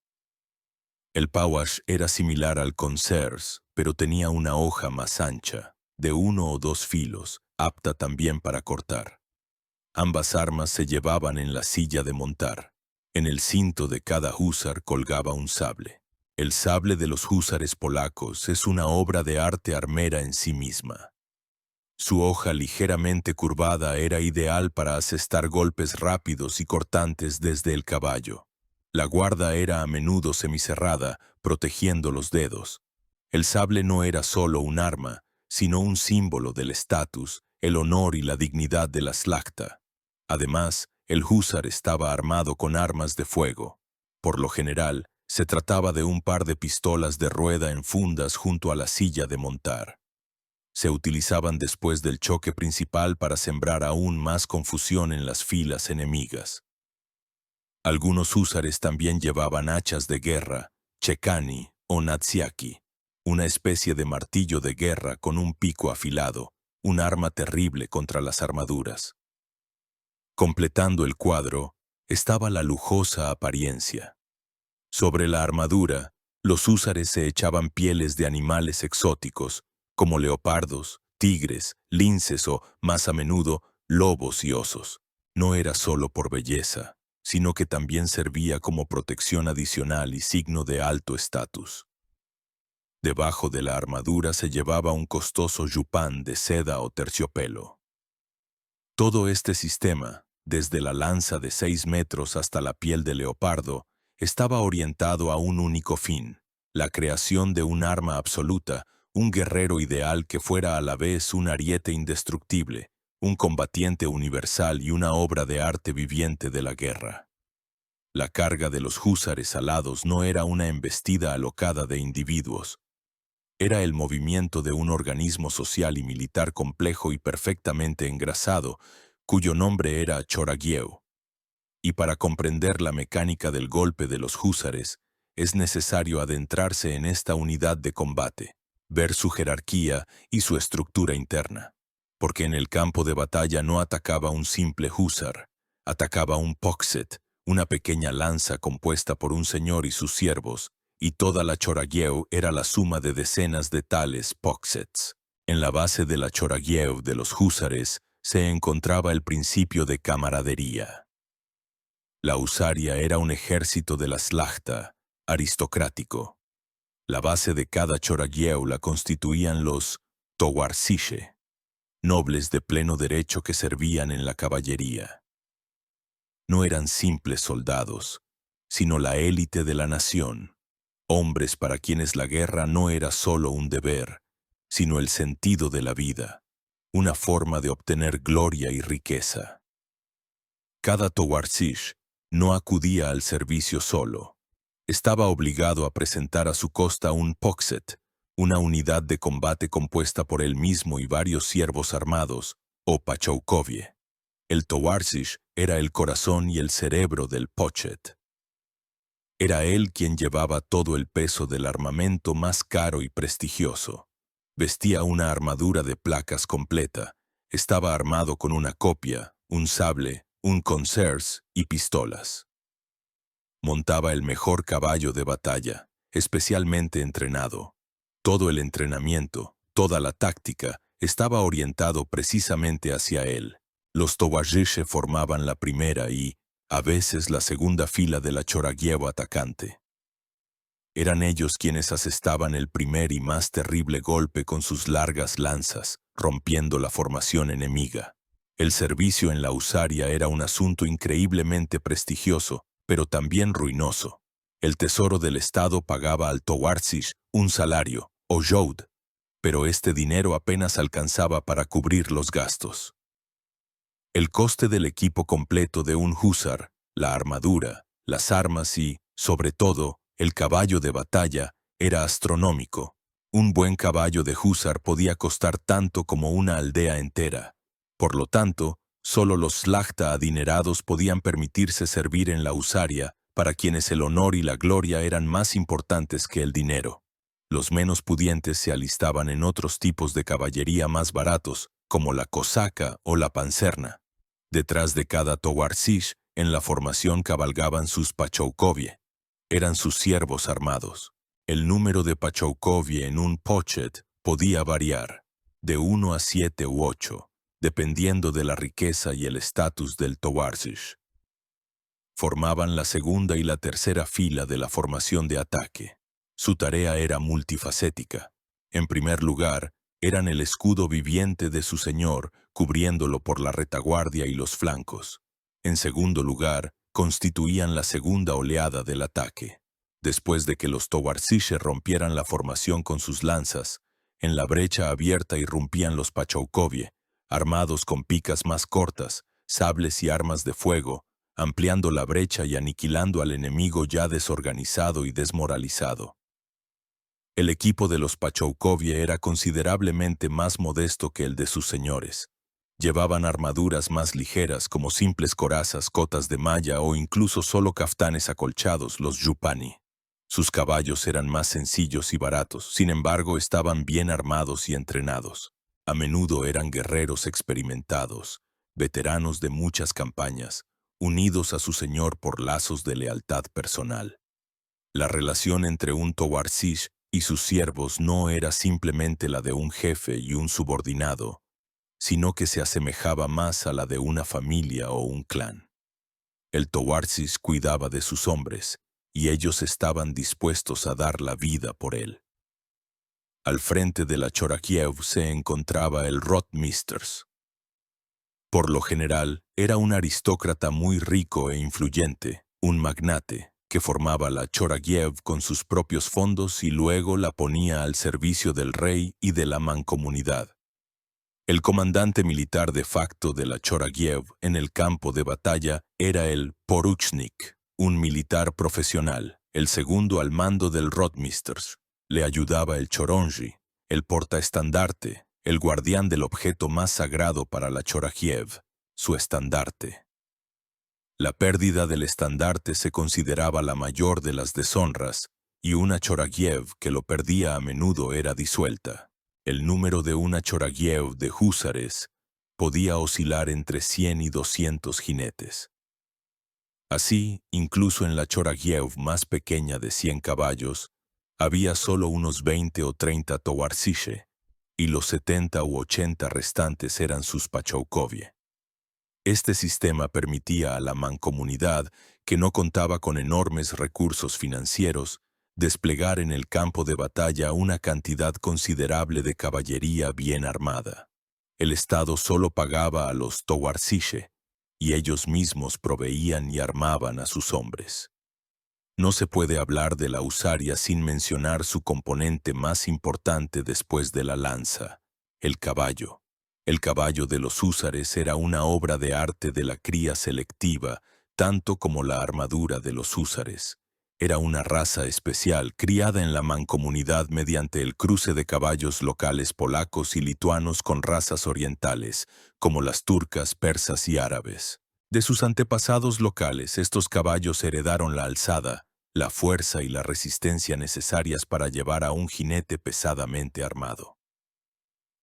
El Pawash era similar al Consers, pero tenía una hoja más ancha, de 1 o 2 filos, apta también para cortar. Ambas armas se llevaban en la silla de montar. En el cinto de cada húsar colgaba un sable. El sable de los húsares polacos es una obra de arte armera en sí misma. Su hoja ligeramente curvada era ideal para asestar golpes rápidos y cortantes desde el caballo. La guarda era a menudo semicerrada, protegiendo los dedos. El sable no era solo un arma, sino un símbolo del estatus, el honor y la dignidad de la slachta. Además, el húsar estaba armado con armas de fuego. Por lo general, se trataba de un par de pistolas de rueda en fundas junto a la silla de montar. Se utilizaban después del choque principal para sembrar aún más confusión en las filas enemigas. Algunos húsares también llevaban hachas de guerra, chekani o natsiaki, una especie de martillo de guerra con un pico afilado, un arma terrible contra las armaduras. Completando el cuadro, estaba la lujosa apariencia. Sobre la armadura, los húsares se echaban pieles de animales exóticos, como leopardos, tigres, linces o, más a menudo, lobos y osos. No era solo por belleza, sino que también servía como protección adicional y signo de alto estatus. Debajo de la armadura se llevaba un costoso yupán de seda o terciopelo. Todo este sistema, desde la lanza de 6 metros hasta la piel de leopardo, estaba orientado a un único fin, la creación de un arma absoluta, un guerrero ideal que fuera a la vez un ariete indestructible, un combatiente universal y una obra de arte viviente de la guerra. La carga de los húsares alados no era una embestida alocada de individuos. Era el movimiento de un organismo social y militar complejo y perfectamente engrasado, cuyo nombre era Choragieu. Y para comprender la mecánica del golpe de los húsares, es necesario adentrarse en esta unidad de combate, ver su jerarquía y su estructura interna. Porque en el campo de batalla no atacaba un simple húsar, atacaba un poxet, una pequeña lanza compuesta por un señor y sus siervos, y toda la Choragieu era la suma de decenas de tales poxets. En la base de la Choragieu de los húsares se encontraba el principio de camaradería. La husaria era un ejército de la slachta, aristocrático. La base de cada Choragieu la constituían los towarzyshe, nobles de pleno derecho que servían en la caballería. No eran simples soldados, sino la élite de la nación, hombres para quienes la guerra no era solo un deber, sino el sentido de la vida, una forma de obtener gloria y riqueza. Cada towarzysh no acudía al servicio solo. Estaba obligado a presentar a su costa un poxet, una unidad de combate compuesta por él mismo y varios siervos armados, o pachoukovie. El towarzysh era el corazón y el cerebro del pochet. Era él quien llevaba todo el peso del armamento más caro y prestigioso. Vestía una armadura de placas completa. Estaba armado con una copia, un sable, un concers y pistolas. Montaba el mejor caballo de batalla, especialmente entrenado. Todo el entrenamiento, toda la táctica, estaba orientado precisamente hacia él. Los Towarzysche formaban la primera y, a veces, la segunda fila de la Choragiev atacante. Eran ellos quienes asestaban el primer y más terrible golpe con sus largas lanzas, rompiendo la formación enemiga. El servicio en la husaria era un asunto increíblemente prestigioso, pero también ruinoso. El tesoro del Estado pagaba al Towarzysz un salario, o joud, pero este dinero apenas alcanzaba para cubrir los gastos. El coste del equipo completo de un húsar, la armadura, las armas y, sobre todo, el caballo de batalla, era astronómico. Un buen caballo de húsar podía costar tanto como una aldea entera. Por lo tanto, solo los slachta adinerados podían permitirse servir en la husaria, para quienes el honor y la gloria eran más importantes que el dinero. Los menos pudientes se alistaban en otros tipos de caballería más baratos, como la cosaca o la pancerna. Detrás de cada Towarzysz, en la formación cabalgaban sus pachoukovie. Eran sus siervos armados. El número de pachoukovie en un pochet podía variar, de 1 a 7 u 8, dependiendo de la riqueza y el estatus del Towarzysz. Formaban la segunda y la tercera fila de la formación de ataque. Su tarea era multifacética. En primer lugar, eran el escudo viviente de su señor, cubriéndolo por la retaguardia y los flancos. En segundo lugar, constituían la segunda oleada del ataque. Después de que los Towarzysze rompieran la formación con sus lanzas, en la brecha abierta irrumpían los pachoukovie, armados con picas más cortas, sables y armas de fuego, ampliando la brecha y aniquilando al enemigo ya desorganizado y desmoralizado. El equipo de los pachoukovie era considerablemente más modesto que el de sus señores. Llevaban armaduras más ligeras como simples corazas, cotas de malla o incluso solo caftanes acolchados, los yupani. Sus caballos eran más sencillos y baratos, sin embargo estaban bien armados y entrenados. A menudo eran guerreros experimentados, veteranos de muchas campañas, unidos a su señor por lazos de lealtad personal. La relación entre un Towarzysz y sus siervos no era simplemente la de un jefe y un subordinado, sino que se asemejaba más a la de una familia o un clan. El Towarzysz cuidaba de sus hombres, y ellos estaban dispuestos a dar la vida por él. Al frente de la Choragiev se encontraba el rotmisters. Por lo general, era un aristócrata muy rico e influyente, un magnate, que formaba la Choragiev con sus propios fondos y luego la ponía al servicio del rey y de la mancomunidad. El comandante militar de facto de la Choragiev en el campo de batalla era el poruchnik, un militar profesional, el segundo al mando del rotmisters. Le ayudaba el choronji, el portaestandarte, el guardián del objeto más sagrado para la Choragiev, su estandarte. La pérdida del estandarte se consideraba la mayor de las deshonras, y una Choragiev que lo perdía a menudo era disuelta. El número de una Choragiev de húsares podía oscilar entre 100 y 200 jinetes. Así, incluso en la Choragiev más pequeña de 100 caballos, había solo unos 20 o 30 Towarzysze, y los 70 u 80 restantes eran sus pachoukovie. Este sistema permitía a la mancomunidad, que no contaba con enormes recursos financieros, desplegar en el campo de batalla una cantidad considerable de caballería bien armada. El Estado solo pagaba a los Towarzysze, y ellos mismos proveían y armaban a sus hombres. No se puede hablar de la husaria sin mencionar su componente más importante después de la lanza, el caballo. El caballo de los húsares era una obra de arte de la cría selectiva, tanto como la armadura de los húsares. Era una raza especial criada en la mancomunidad mediante el cruce de caballos locales polacos y lituanos con razas orientales, como las turcas, persas y árabes. De sus antepasados locales, estos caballos heredaron la alzada, la fuerza y la resistencia necesarias para llevar a un jinete pesadamente armado.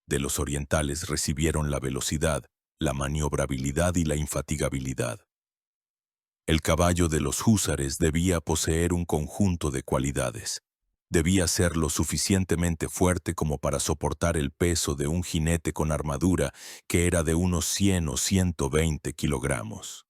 De los orientales recibieron la velocidad, la maniobrabilidad y la infatigabilidad. El caballo de los húsares debía poseer un conjunto de cualidades. Debía ser lo suficientemente fuerte como para soportar el peso de un jinete con armadura que era de unos 100 o 120 kilogramos.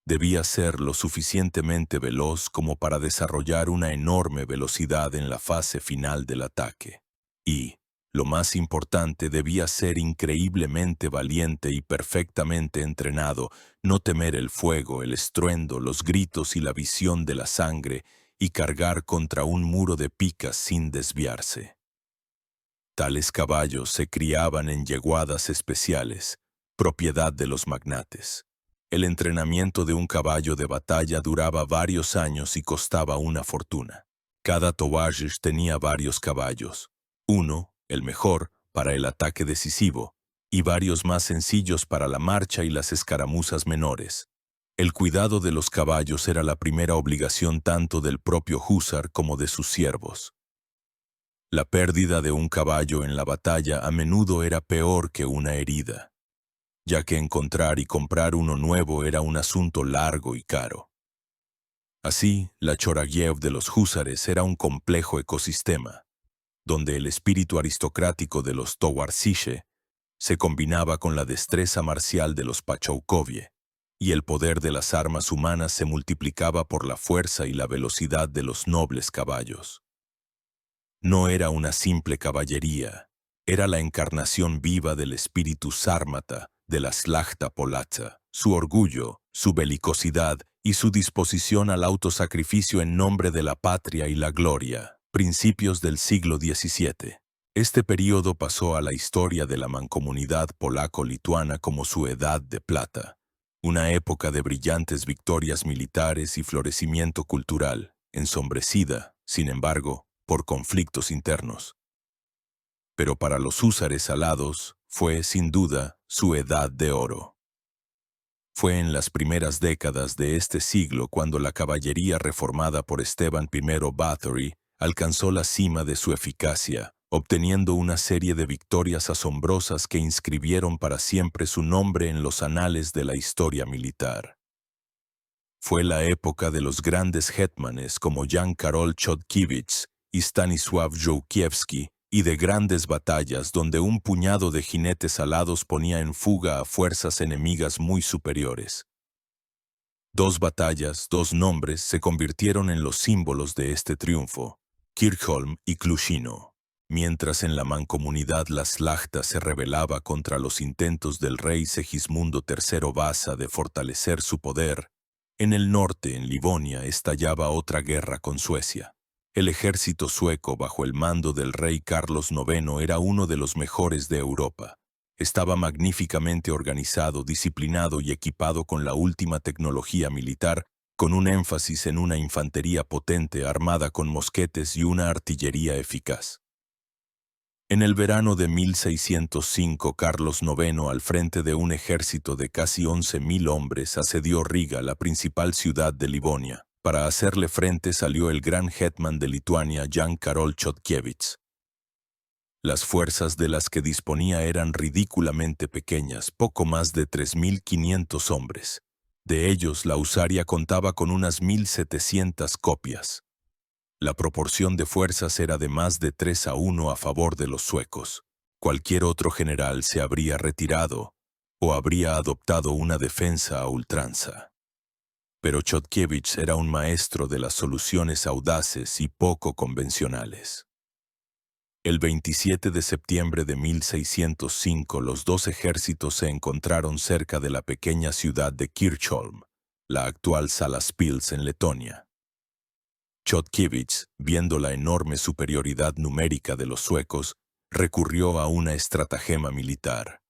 Debía ser lo suficientemente veloz como para desarrollar una enorme velocidad en la fase final del ataque. Y, lo más importante, debía ser increíblemente valiente y perfectamente entrenado, no temer el fuego, el estruendo, los gritos y la visión de la sangre, y cargar contra un muro de picas sin desviarse. Tales caballos se criaban en yeguadas especiales, propiedad de los magnates. El entrenamiento de un caballo de batalla duraba varios años y costaba una fortuna. Cada towarzich tenía varios caballos. Uno, el mejor, para el ataque decisivo, y varios más sencillos para la marcha y las escaramuzas menores. El cuidado de los caballos era la primera obligación tanto del propio húsar como de sus siervos. La pérdida de un caballo en la batalla a menudo era peor que una herida, ya que encontrar y comprar uno nuevo era un asunto largo y caro. Así, la Choragiev de los húsares era un complejo ecosistema, donde el espíritu aristocrático de los towarziche se combinaba con la destreza marcial de los pachaukovie, y el poder de las armas humanas se multiplicaba por la fuerza y la velocidad de los nobles caballos. No era una simple caballería, era la encarnación viva del espíritu sármata, de la Szlachta Polacca, su orgullo, su belicosidad y su disposición al autosacrificio en nombre de la patria y la gloria, principios del siglo XVII. Este período pasó a la historia de la mancomunidad polaco-lituana como su Edad de Plata, una época de brillantes victorias militares y florecimiento cultural, ensombrecida, sin embargo, por conflictos internos. Pero para los húsares alados fue, sin duda, su edad de oro. Fue en las primeras décadas de este siglo cuando la caballería reformada por Esteban I Báthory alcanzó la cima de su eficacia, obteniendo una serie de victorias asombrosas que inscribieron para siempre su nombre en los anales de la historia militar. Fue la época de los grandes hetmanes como Jan Karol Chodkiewicz y Stanisław Żółkiewski, y de grandes batallas donde un puñado de jinetes alados ponía en fuga a fuerzas enemigas muy superiores. Dos batallas, dos nombres, se convirtieron en los símbolos de este triunfo, Kirchholm y Klushino. Mientras en la mancomunidad la Szlachta se rebelaba contra los intentos del rey Segismundo III Vasa de fortalecer su poder, en el norte, en Livonia, estallaba otra guerra con Suecia. El ejército sueco bajo el mando del rey Carlos IX era uno de los mejores de Europa. Estaba magníficamente organizado, disciplinado y equipado con la última tecnología militar, con un énfasis en una infantería potente armada con mosquetes y una artillería eficaz. En el verano de 1605, Carlos IX, al frente de un ejército de casi 11.000 hombres, asedió Riga, la principal ciudad de Livonia. Para hacerle frente salió el gran hetman de Lituania, Jan Karol Chodkiewicz. Las fuerzas de las que disponía eran ridículamente pequeñas, poco más de 3.500 hombres. De ellos, la husaria contaba con unas 1.700 copias. La proporción de fuerzas era de más de 3-1 a favor de los suecos. Cualquier otro general se habría retirado o habría adoptado una defensa a ultranza. Pero Chodkiewicz era un maestro de las soluciones audaces y poco convencionales. El 27 de septiembre de 1605, los dos ejércitos se encontraron cerca de la pequeña ciudad de Kirchholm, la actual Salaspils en Letonia. Chodkiewicz, viendo la enorme superioridad numérica de los suecos, recurrió a una estratagema militar.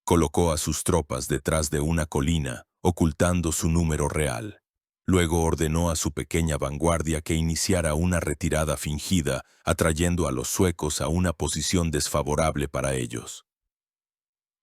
Colocó a sus tropas detrás de una colina, ocultando su número real. Luego ordenó a su pequeña vanguardia que iniciara una retirada fingida, atrayendo a los suecos a una posición desfavorable para ellos.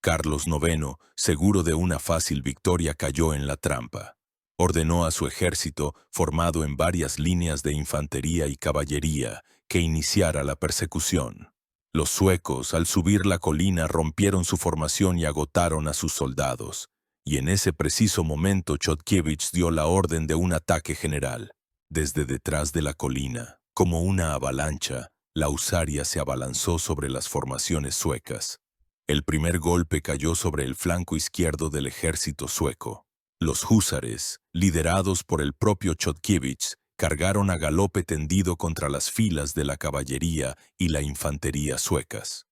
Carlos IX, seguro de una fácil victoria, cayó en la trampa. Ordenó a su ejército, formado en varias líneas de infantería y caballería, que iniciara la persecución. Los suecos, al subir la colina, rompieron su formación y agotaron a sus soldados. Y en ese preciso momento Chodkiewicz dio la orden de un ataque general. Desde detrás de la colina, como una avalancha, la husaria se abalanzó sobre las formaciones suecas. El primer golpe cayó sobre el flanco izquierdo del ejército sueco. Los húsares, liderados por el propio Chodkiewicz, cargaron a galope tendido contra las filas de la caballería y la infantería suecas.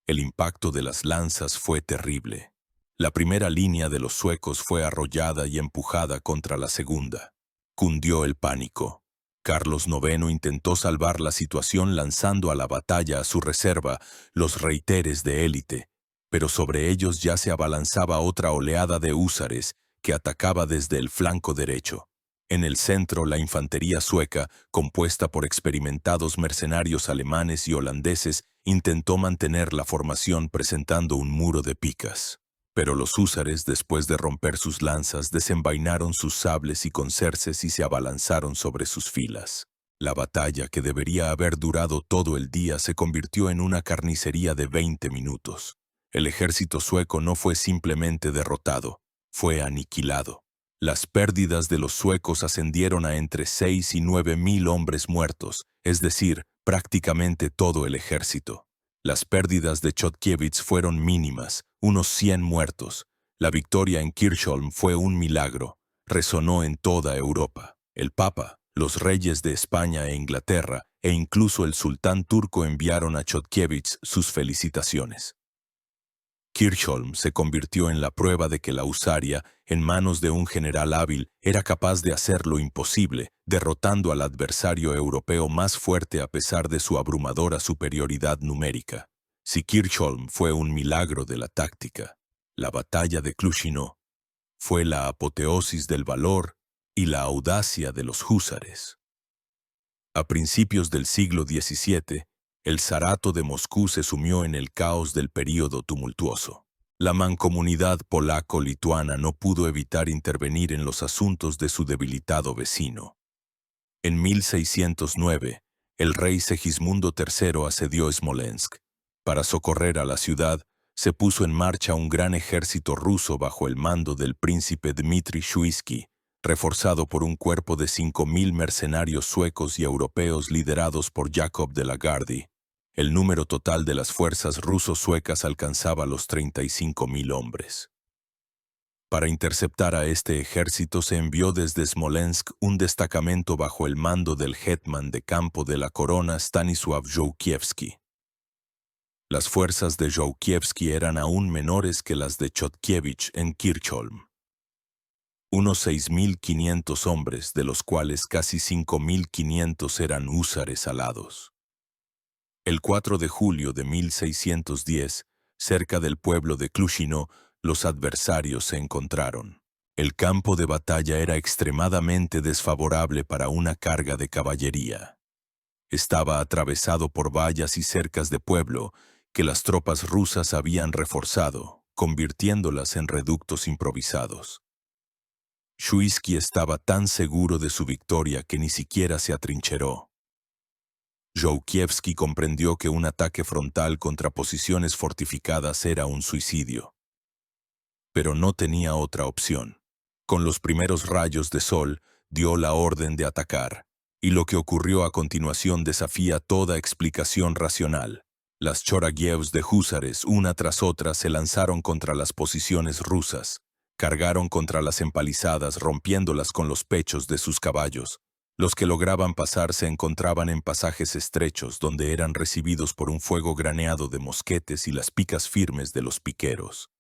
El impacto de las lanzas fue terrible. La primera línea de los suecos fue arrollada y empujada contra la segunda. Cundió el pánico. Carlos IX intentó salvar la situación lanzando a la batalla a su reserva los reiteres de élite, pero sobre ellos ya se abalanzaba otra oleada de húsares que atacaba desde el flanco derecho. En el centro, la infantería sueca, compuesta por experimentados mercenarios alemanes y holandeses, intentó mantener la formación presentando un muro de picas. Pero los húsares, después de romper sus lanzas, desenvainaron sus sables y concerces y se abalanzaron sobre sus filas. La batalla, que debería haber durado todo el día, se convirtió en una carnicería de 20 minutos. El ejército sueco no fue simplemente derrotado, fue aniquilado. Las pérdidas de los suecos ascendieron a entre 6 y 9.000 hombres muertos, es decir, prácticamente todo el ejército. Las pérdidas de Chodkiewicz fueron mínimas, unos 100 muertos. La victoria en Kirchholm fue un milagro, resonó en toda Europa. El Papa, los reyes de España e Inglaterra, e incluso el sultán turco enviaron a Chodkiewicz sus felicitaciones. Kirchholm se convirtió en la prueba de que la husaria, en manos de un general hábil, era capaz de hacer lo imposible, derrotando al adversario europeo más fuerte a pesar de su abrumadora superioridad numérica. Si Kirchholm fue un milagro de la táctica, la batalla de Klusino fue la apoteosis del valor y la audacia de los húsares. A principios del siglo XVII, el zarato de Moscú se sumió en el caos del período tumultuoso. La mancomunidad polaco-lituana no pudo evitar intervenir en los asuntos de su debilitado vecino. En 1609, el rey Segismundo III asedió Smolensk. Para socorrer a la ciudad, se puso en marcha un gran ejército ruso bajo el mando del príncipe Dmitri Shuisky, reforzado por un cuerpo de 5.000 mercenarios suecos y europeos liderados por Jacob de la Gardie. El número total de las fuerzas ruso-suecas alcanzaba los 35.000 hombres. Para interceptar a este ejército se envió desde Smolensk un destacamento bajo el mando del hetman de campo de la corona Stanisław Żółkiewski. Las fuerzas de Żółkiewski eran aún menores que las de Chodkiewicz en Kirchholm. Unos 6.500 hombres, de los cuales casi 5.500 eran húsares alados. El 4 de julio de 1610, cerca del pueblo de Klusino, los adversarios se encontraron. El campo de batalla era extremadamente desfavorable para una carga de caballería. Estaba atravesado por vallas y cercas de pueblo que las tropas rusas habían reforzado, convirtiéndolas en reductos improvisados. Shuisky estaba tan seguro de su victoria que ni siquiera se atrincheró. Żółkiewski comprendió que un ataque frontal contra posiciones fortificadas era un suicidio. Pero no tenía otra opción. Con los primeros rayos de sol, dio la orden de atacar, y lo que ocurrió a continuación desafía toda explicación racional. Las choragievs de húsares, una tras otra, se lanzaron contra las posiciones rusas, cargaron contra las empalizadas, rompiéndolas con los pechos de sus caballos. Los que lograban pasar se encontraban en pasajes estrechos donde eran recibidos por un fuego graneado de mosquetes y las picas firmes de los piqueros.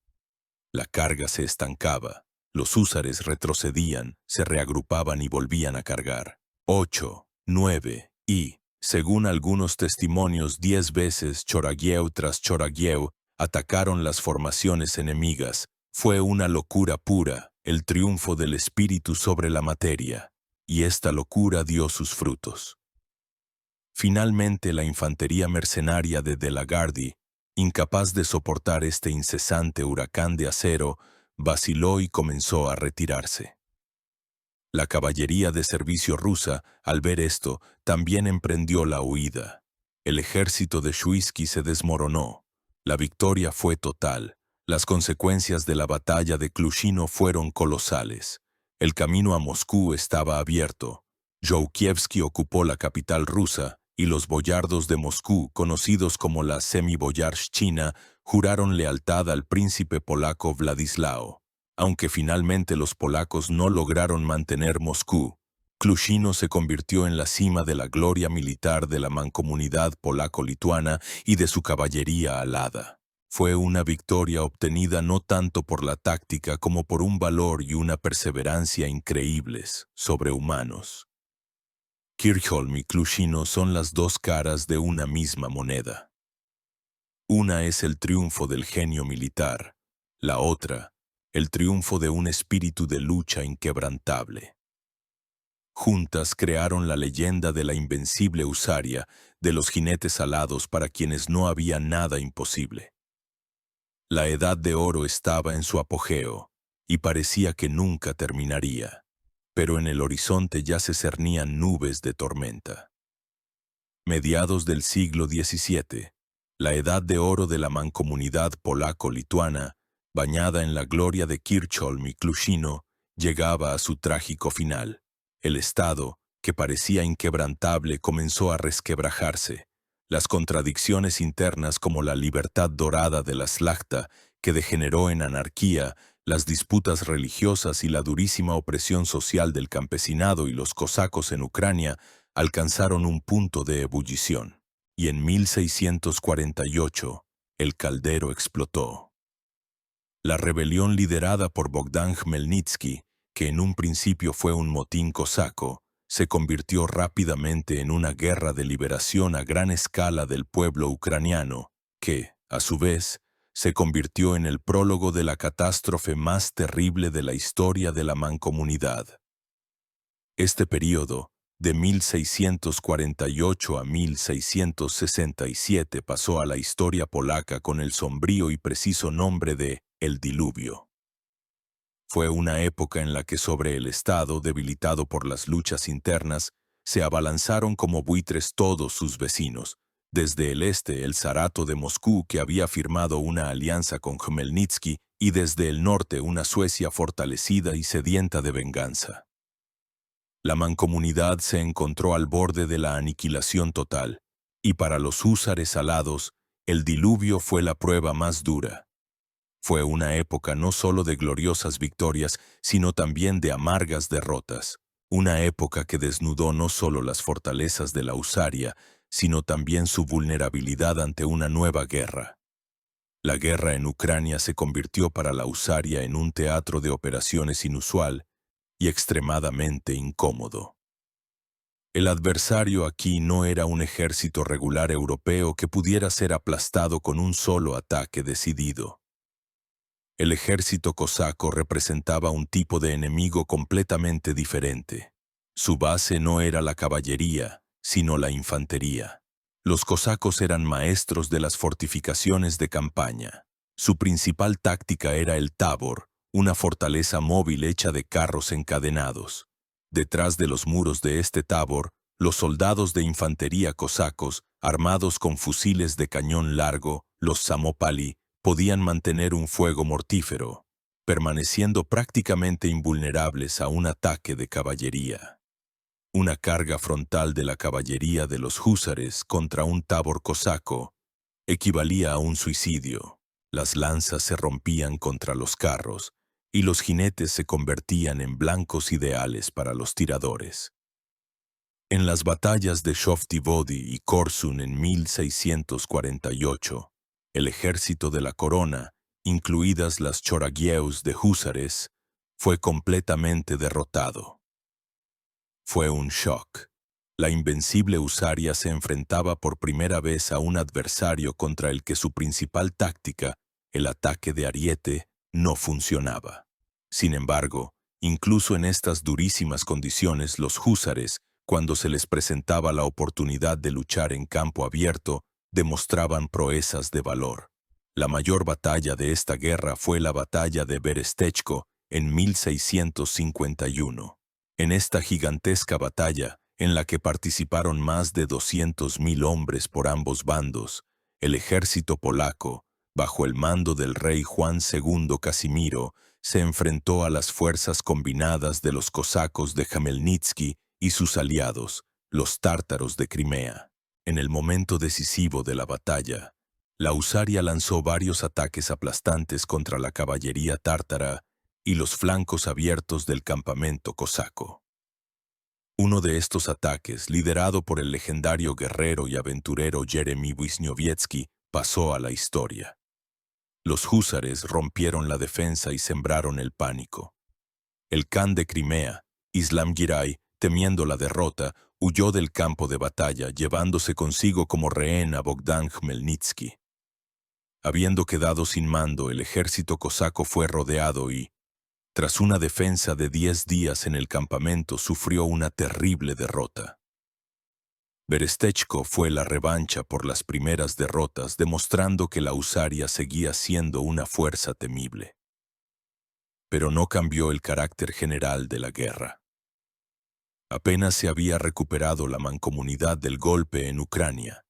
La carga se estancaba, los húsares retrocedían, se reagrupaban y volvían a cargar. 8, 9 y, según algunos testimonios, 10 veces Choragiev tras Choragiev atacaron las formaciones enemigas. Fue una locura pura, el triunfo del espíritu sobre la materia. Y esta locura dio sus frutos. Finalmente la infantería mercenaria de la Gardie, incapaz de soportar este incesante huracán de acero, vaciló y comenzó a retirarse. La caballería de servicio rusa, al ver esto, también emprendió la huida. El ejército de Shuisky se desmoronó. La victoria fue total. Las consecuencias de la batalla de Klushino fueron colosales. El camino a Moscú estaba abierto. Joukievsky ocupó la capital rusa y los boyardos de Moscú, conocidos como la Semi-Boyarshchina, juraron lealtad al príncipe polaco Vladislao. Aunque finalmente los polacos no lograron mantener Moscú, Klushino se convirtió en la cima de la gloria militar de la mancomunidad polaco-lituana y de su caballería alada. Fue una victoria obtenida no tanto por la táctica como por un valor y una perseverancia increíbles, sobrehumanos. Kirchholm y Klushino son las dos caras de una misma moneda. Una es el triunfo del genio militar, la otra, el triunfo de un espíritu de lucha inquebrantable. Juntas crearon la leyenda de la invencible husaria, de los jinetes alados para quienes no había nada imposible. La edad de oro estaba en su apogeo, y parecía que nunca terminaría, pero en el horizonte ya se cernían nubes de tormenta. Mediados del siglo XVII, la edad de oro de la mancomunidad polaco-lituana, bañada en la gloria de Kirchholm y Klushino, llegaba a su trágico final. El Estado, que parecía inquebrantable, comenzó a resquebrajarse. Las contradicciones internas como la libertad dorada de la Szlachta, que degeneró en anarquía, las disputas religiosas y la durísima opresión social del campesinado y los cosacos en Ucrania alcanzaron un punto de ebullición. Y en 1648, el caldero explotó. La rebelión liderada por Bogdan Khmelnytsky, que en un principio fue un motín cosaco, se convirtió rápidamente en una guerra de liberación a gran escala del pueblo ucraniano, que, a su vez, se convirtió en el prólogo de la catástrofe más terrible de la historia de la mancomunidad. Este período, de 1648 a 1667, pasó a la historia polaca con el sombrío y preciso nombre de El Diluvio. Fue una época en la que sobre el Estado, debilitado por las luchas internas, se abalanzaron como buitres todos sus vecinos. Desde el este, el zarato de Moscú, que había firmado una alianza con Khmelnytsky, y desde el norte, una Suecia fortalecida y sedienta de venganza. La mancomunidad se encontró al borde de la aniquilación total, y para los húsares alados, el diluvio fue la prueba más dura. Fue una época no solo de gloriosas victorias, sino también de amargas derrotas. Una época que desnudó no solo las fortalezas de la husaria, sino también su vulnerabilidad ante una nueva guerra. La guerra en Ucrania se convirtió para la husaria en un teatro de operaciones inusual y extremadamente incómodo. El adversario aquí no era un ejército regular europeo que pudiera ser aplastado con un solo ataque decidido. El ejército cosaco representaba un tipo de enemigo completamente diferente. Su base no era la caballería, sino la infantería. Los cosacos eran maestros de las fortificaciones de campaña. Su principal táctica era el tabor, una fortaleza móvil hecha de carros encadenados. Detrás de los muros de este tabor, los soldados de infantería cosacos, armados con fusiles de cañón largo, los samopali, podían mantener un fuego mortífero, permaneciendo prácticamente invulnerables a un ataque de caballería. Una carga frontal de la caballería de los húsares contra un tabor cosaco equivalía a un suicidio. Las lanzas se rompían contra los carros y los jinetes se convertían en blancos ideales para los tiradores. En las batallas de Shovti-Vody y Korsun en 1648, el ejército de la corona, incluidas las Choragieus de húsares, fue completamente derrotado. Fue un shock. La invencible husaria se enfrentaba por primera vez a un adversario contra el que su principal táctica, el ataque de ariete, no funcionaba. Sin embargo, incluso en estas durísimas condiciones, los húsares, cuando se les presentaba la oportunidad de luchar en campo abierto, demostraban proezas de valor. La mayor batalla de esta guerra fue la batalla de Berestechko en 1651. En esta gigantesca batalla, en la que participaron más de 200.000 hombres por ambos bandos, el ejército polaco, bajo el mando del rey Juan II Casimiro, se enfrentó a las fuerzas combinadas de los cosacos de Jamelnitsky y sus aliados, los tártaros de Crimea. En el momento decisivo de la batalla, la husaria lanzó varios ataques aplastantes contra la caballería tártara y los flancos abiertos del campamento cosaco. Uno de estos ataques, liderado por el legendario guerrero y aventurero Yeremy Wisniewski, pasó a la historia. Los húsares rompieron la defensa y sembraron el pánico. El Khan de Crimea, Islam Giray, temiendo la derrota, huyó del campo de batalla, llevándose consigo como rehén a Bogdan Khmelnytsky. Habiendo quedado sin mando, el ejército cosaco fue rodeado y, tras una defensa de 10 días en el campamento, sufrió una terrible derrota. Berestechko fue la revancha por las primeras derrotas, demostrando que la husaria seguía siendo una fuerza temible. Pero no cambió el carácter general de la guerra. Apenas se había recuperado la mancomunidad del golpe en Ucrania,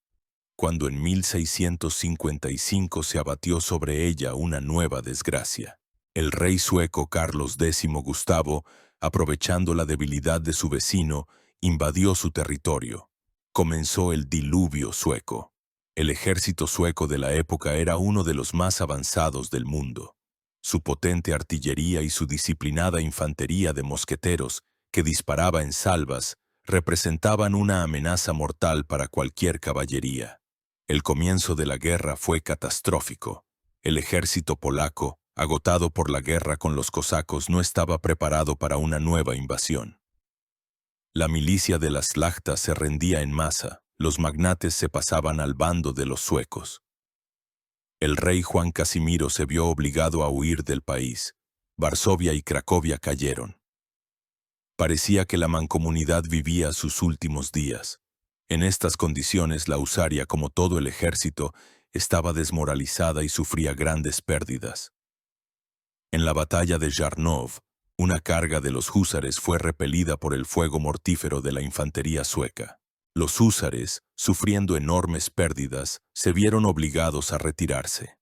cuando en 1655 se abatió sobre ella una nueva desgracia. El rey sueco Carlos X Gustavo, aprovechando la debilidad de su vecino, invadió su territorio. Comenzó el diluvio sueco. El ejército sueco de la época era uno de los más avanzados del mundo. Su potente artillería y su disciplinada infantería de mosqueteros, que disparaba en salvas, representaban una amenaza mortal para cualquier caballería. El comienzo de la guerra fue catastrófico. El ejército polaco, agotado por la guerra con los cosacos, no estaba preparado para una nueva invasión. La milicia de las Szlachta se rendía en masa, los magnates se pasaban al bando de los suecos. El rey Juan Casimiro se vio obligado a huir del país. Varsovia y Cracovia cayeron. Parecía que la mancomunidad vivía sus últimos días. En estas condiciones, la husaria, como todo el ejército, estaba desmoralizada y sufría grandes pérdidas. En la batalla de Jarnov, una carga de los húsares fue repelida por el fuego mortífero de la infantería sueca. Los húsares, sufriendo enormes pérdidas, se vieron obligados a retirarse.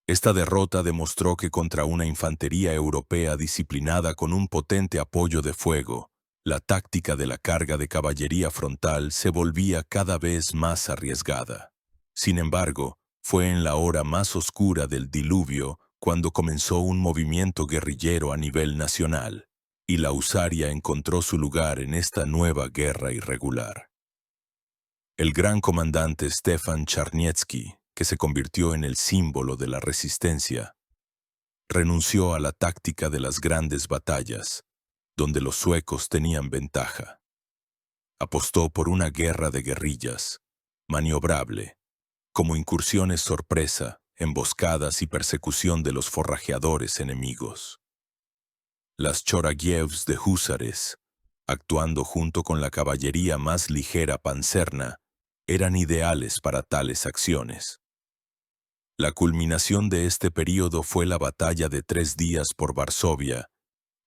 Esta derrota demostró que contra una infantería europea disciplinada con un potente apoyo de fuego, la táctica de la carga de caballería frontal se volvía cada vez más arriesgada. Sin embargo, fue en la hora más oscura del diluvio cuando comenzó un movimiento guerrillero a nivel nacional, y la husaria encontró su lugar en esta nueva guerra irregular. El gran comandante Stefan Charniecki, que se convirtió en el símbolo de la resistencia, renunció a la táctica de las grandes batallas, donde los suecos tenían ventaja. Apostó por una guerra de guerrillas, maniobrable, como incursiones sorpresa, emboscadas y persecución de los forrajeadores enemigos. Las Choragievs de húsares, actuando junto con la caballería más ligera panzerna, eran ideales para tales acciones. La culminación de este período fue la batalla de 3 días por Varsovia,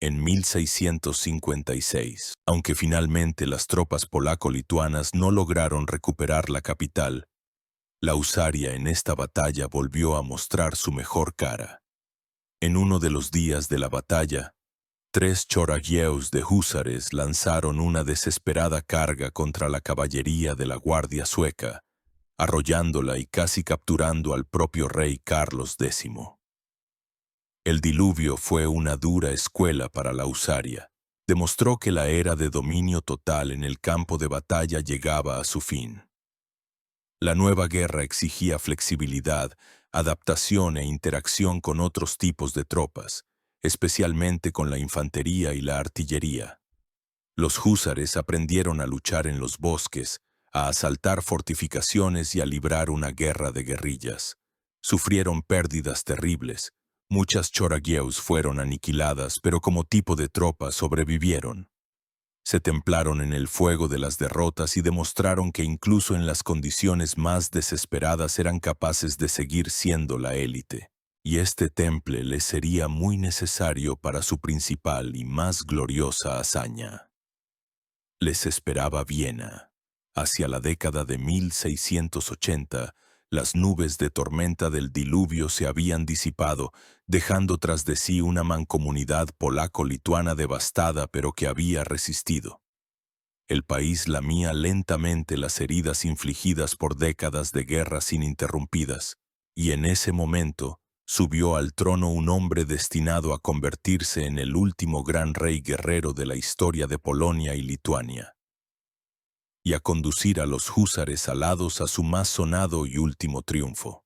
en 1656. Aunque finalmente las tropas polaco-lituanas no lograron recuperar la capital, la husaria en esta batalla volvió a mostrar su mejor cara. En uno de los días de la batalla, 3 Choragievs de húsares lanzaron una desesperada carga contra la caballería de la Guardia Sueca, arrollándola y casi capturando al propio rey Carlos X. El diluvio fue una dura escuela para la husaria. Demostró que la era de dominio total en el campo de batalla llegaba a su fin. La nueva guerra exigía flexibilidad, adaptación e interacción con otros tipos de tropas, especialmente con la infantería y la artillería. Los húsares aprendieron a luchar en los bosques, a asaltar fortificaciones y a librar una guerra de guerrillas. Sufrieron pérdidas terribles. Muchas Choragievs fueron aniquiladas, pero como tipo de tropa sobrevivieron. Se templaron en el fuego de las derrotas y demostraron que incluso en las condiciones más desesperadas eran capaces de seguir siendo la élite. y este temple le sería muy necesario para su principal y más gloriosa hazaña. Les esperaba Viena. Hacia la década de 1680, las nubes de tormenta del diluvio se habían disipado, dejando tras de sí una mancomunidad polaco-lituana devastada pero que había resistido. El país lamía lentamente las heridas infligidas por décadas de guerras ininterrumpidas, y en ese momento subió al trono un hombre destinado a convertirse en el último gran rey guerrero de la historia de Polonia y Lituania, y a conducir a los húsares alados a su más sonado y último triunfo.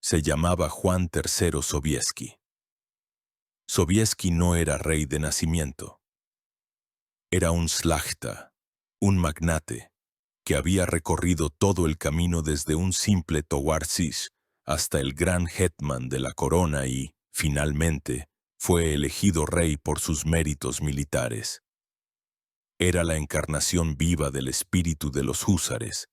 Se llamaba Juan III Sobieski. Sobieski no era rey de nacimiento. Era un szlachta, un magnate, que había recorrido todo el camino desde un simple towarzysz hasta el gran hetman de la corona y, finalmente, fue elegido rey por sus méritos militares. Era la encarnación viva del espíritu de los húsares.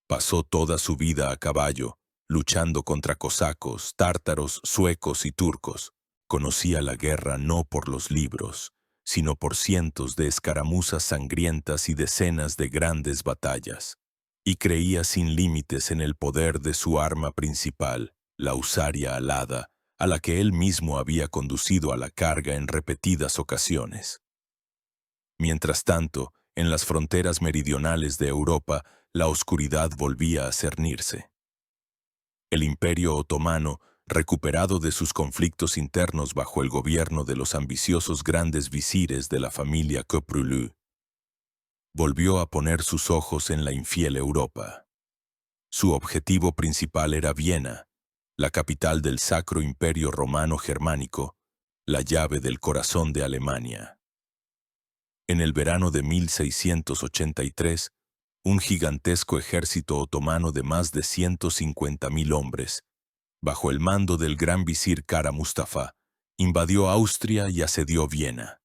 Pasó toda su vida a caballo, luchando contra cosacos, tártaros, suecos y turcos. Conocía la guerra no por los libros, sino por cientos de escaramuzas sangrientas y decenas de grandes batallas, y creía sin límites en el poder de su arma principal, la husaria alada, a la que él mismo había conducido a la carga en repetidas ocasiones. Mientras tanto, en las fronteras meridionales de Europa, la oscuridad volvía a cernirse. El Imperio Otomano, recuperado de sus conflictos internos bajo el gobierno de los ambiciosos grandes visires de la familia Köprülü, volvió a poner sus ojos en la infiel Europa. Su objetivo principal era Viena, la capital del Sacro Imperio Romano Germánico, la llave del corazón de Alemania. En el verano de 1683, un gigantesco ejército otomano de más de 150.000 hombres, bajo el mando del gran visir Kara Mustafa, invadió Austria y asedió Viena.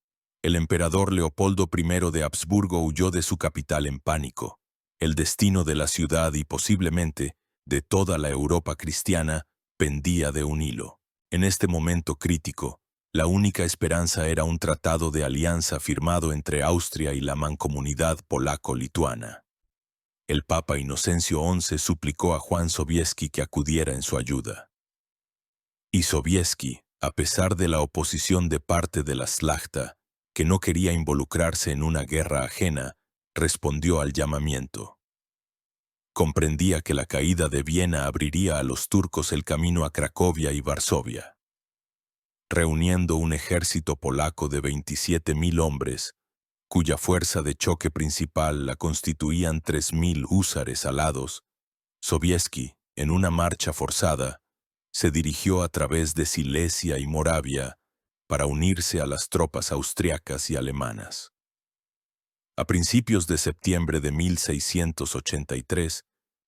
El emperador Leopoldo I de Habsburgo huyó de su capital en pánico. El destino de la ciudad y posiblemente de toda la Europa cristiana pendía de un hilo. En este momento crítico, la única esperanza era un tratado de alianza firmado entre Austria y la mancomunidad polaco-lituana. El Papa Inocencio XI suplicó a Juan Sobieski que acudiera en su ayuda. Y Sobieski, a pesar de la oposición de parte de la szlachta, que no quería involucrarse en una guerra ajena, respondió al llamamiento. Comprendía que la caída de Viena abriría a los turcos el camino a Cracovia y Varsovia. Reuniendo un ejército polaco de 27.000 hombres, cuya fuerza de choque principal la constituían 3.000 húsares alados, Sobieski, en una marcha forzada, se dirigió a través de Silesia y Moravia para unirse a las tropas austriacas y alemanas. A principios de septiembre de 1683,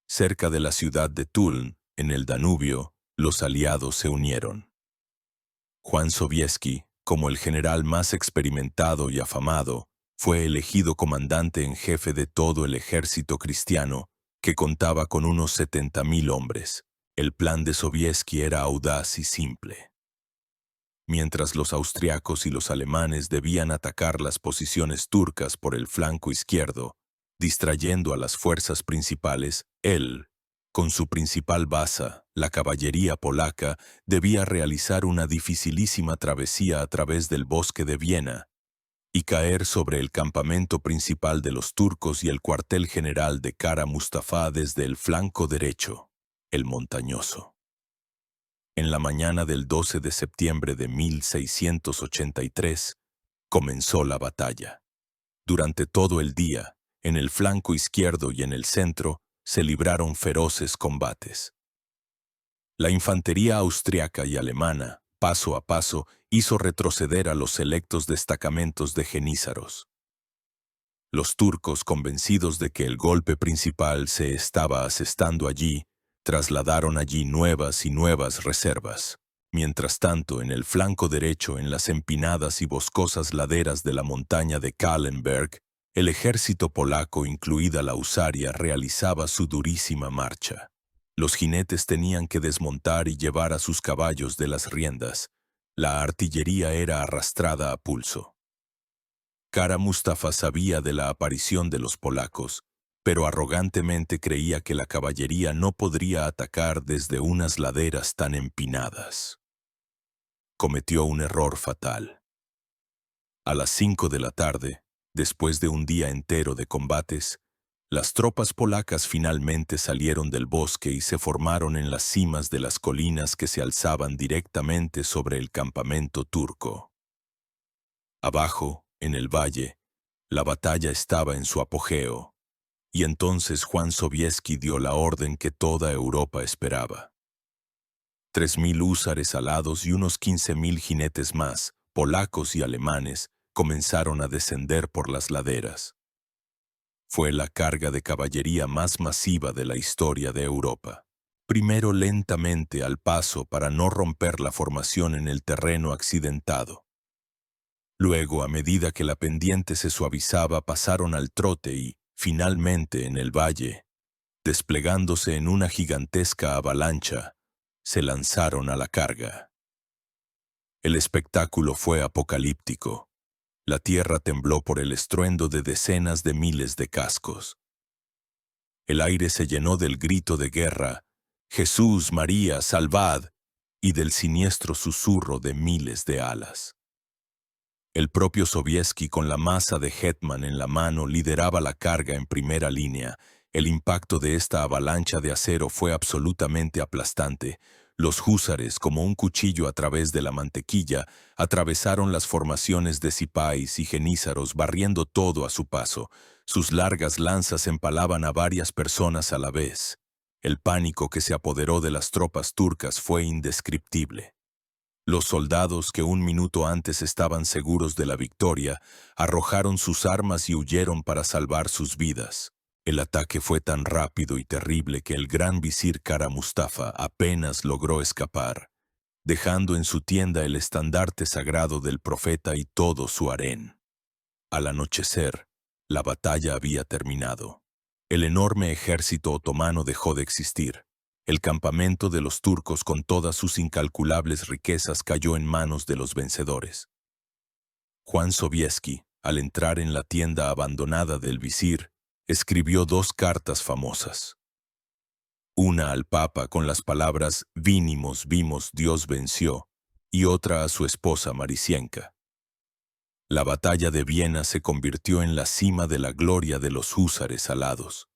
cerca de la ciudad de Tulln, en el Danubio, los aliados se unieron. Juan Sobieski, como el general más experimentado y afamado, fue elegido comandante en jefe de todo el ejército cristiano, que contaba con unos 70.000 hombres. El plan de Sobieski era audaz y simple. Mientras los austriacos y los alemanes debían atacar las posiciones turcas por el flanco izquierdo, distrayendo a las fuerzas principales, él, con su principal baza, la caballería polaca, debía realizar una dificilísima travesía a través del bosque de Viena y caer sobre el campamento principal de los turcos y el cuartel general de Kara Mustafa desde el flanco derecho, el montañoso. En la mañana del 12 de septiembre de 1683, comenzó la batalla. Durante todo el día, en el flanco izquierdo y en el centro, se libraron feroces combates. La infantería austriaca y alemana, paso a paso, hizo retroceder a los selectos destacamentos de jenízaros. Los turcos, convencidos de que el golpe principal se estaba asestando allí, trasladaron allí nuevas y nuevas reservas. Mientras tanto, en el flanco derecho, en las empinadas y boscosas laderas de la montaña de Kahlenberg, el ejército polaco, incluida la husaria, realizaba su durísima marcha. Los jinetes tenían que desmontar y llevar a sus caballos de las riendas. La artillería era arrastrada a pulso. Kara Mustafa sabía de la aparición de los polacos, pero arrogantemente creía que la caballería no podría atacar desde unas laderas tan empinadas. Cometió un error fatal. A las 5 de la tarde, después de un día entero de combates, las tropas polacas finalmente salieron del bosque y se formaron en las cimas de las colinas que se alzaban directamente sobre el campamento turco. Abajo, en el valle, la batalla estaba en su apogeo, y entonces Juan Sobieski dio la orden que toda Europa esperaba. 3.000 húsares alados y unos 15.000 jinetes más, polacos y alemanes, comenzaron a descender por las laderas. Fue la carga de caballería más masiva de la historia de Europa. Primero lentamente al paso para no romper la formación en el terreno accidentado. Luego, a medida que la pendiente se suavizaba, pasaron al trote y, finalmente, en el valle, desplegándose en una gigantesca avalancha, se lanzaron a la carga. El espectáculo fue apocalíptico. La tierra tembló por el estruendo de decenas de miles de cascos. El aire se llenó del grito de guerra, «Jesús, María, salvad», y del siniestro susurro de miles de alas. El propio Sobieski, con la masa de Hetman en la mano, lideraba la carga en primera línea. El impacto de esta avalancha de acero fue absolutamente aplastante. Los húsares, como un cuchillo a través de la mantequilla, atravesaron las formaciones de cipáis y genízaros, barriendo todo a su paso. Sus largas lanzas empalaban a varias personas a la vez. El pánico que se apoderó de las tropas turcas fue indescriptible. Los soldados que un minuto antes estaban seguros de la victoria, arrojaron sus armas y huyeron para salvar sus vidas. El ataque fue tan rápido y terrible que el gran visir Kara Mustafa apenas logró escapar, dejando en su tienda el estandarte sagrado del profeta y todo su harén. Al anochecer, la batalla había terminado. El enorme ejército otomano dejó de existir. El campamento de los turcos con todas sus incalculables riquezas cayó en manos de los vencedores. Juan Sobieski, al entrar en la tienda abandonada del visir, escribió 2 cartas famosas. Una al Papa con las palabras «Vinimos, vimos, Dios venció», y otra a su esposa Maricienka. La batalla de Viena se convirtió en la cima de la gloria de los húsares alados.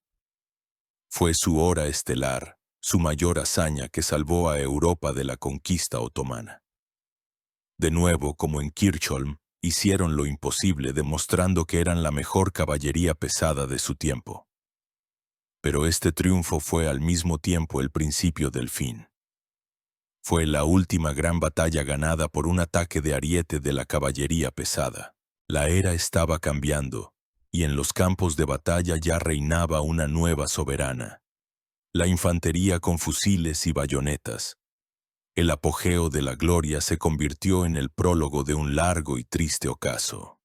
Fue su hora estelar, su mayor hazaña que salvó a Europa de la conquista otomana. De nuevo, como en Kirchholm, hicieron lo imposible demostrando que eran la mejor caballería pesada de su tiempo. Pero este triunfo fue al mismo tiempo el principio del fin. Fue la última gran batalla ganada por un ataque de ariete de la caballería pesada. La era estaba cambiando, y en los campos de batalla ya reinaba una nueva soberana. La infantería con fusiles y bayonetas. El apogeo de la gloria se convirtió en el prólogo de un largo y triste ocaso.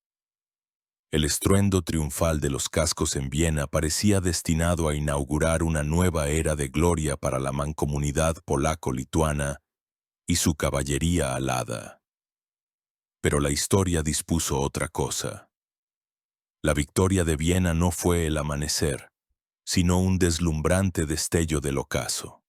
El estruendo triunfal de los cascos en Viena parecía destinado a inaugurar una nueva era de gloria para la mancomunidad polaco-lituana y su caballería alada. Pero la historia dispuso otra cosa. La victoria de Viena no fue el amanecer, sino un deslumbrante destello del ocaso.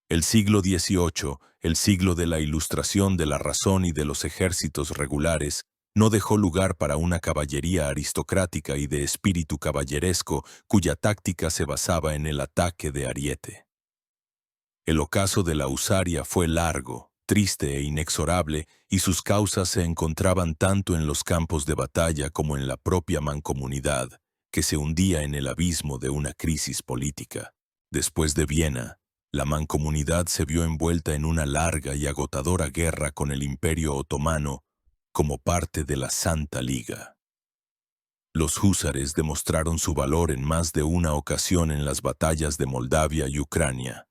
El siglo XVIII, el siglo de la Ilustración, de la razón y de los ejércitos regulares, no dejó lugar para una caballería aristocrática y de espíritu caballeresco cuya táctica se basaba en el ataque de ariete. El ocaso de la husaria fue largo, triste e inexorable, y sus causas se encontraban tanto en los campos de batalla como en la propia mancomunidad, que se hundía en el abismo de una crisis política. Después de Viena, la mancomunidad se vio envuelta en una larga y agotadora guerra con el Imperio Otomano como parte de la Santa Liga. Los húsares demostraron su valor en más de una ocasión en las batallas de Moldavia y Ucrania,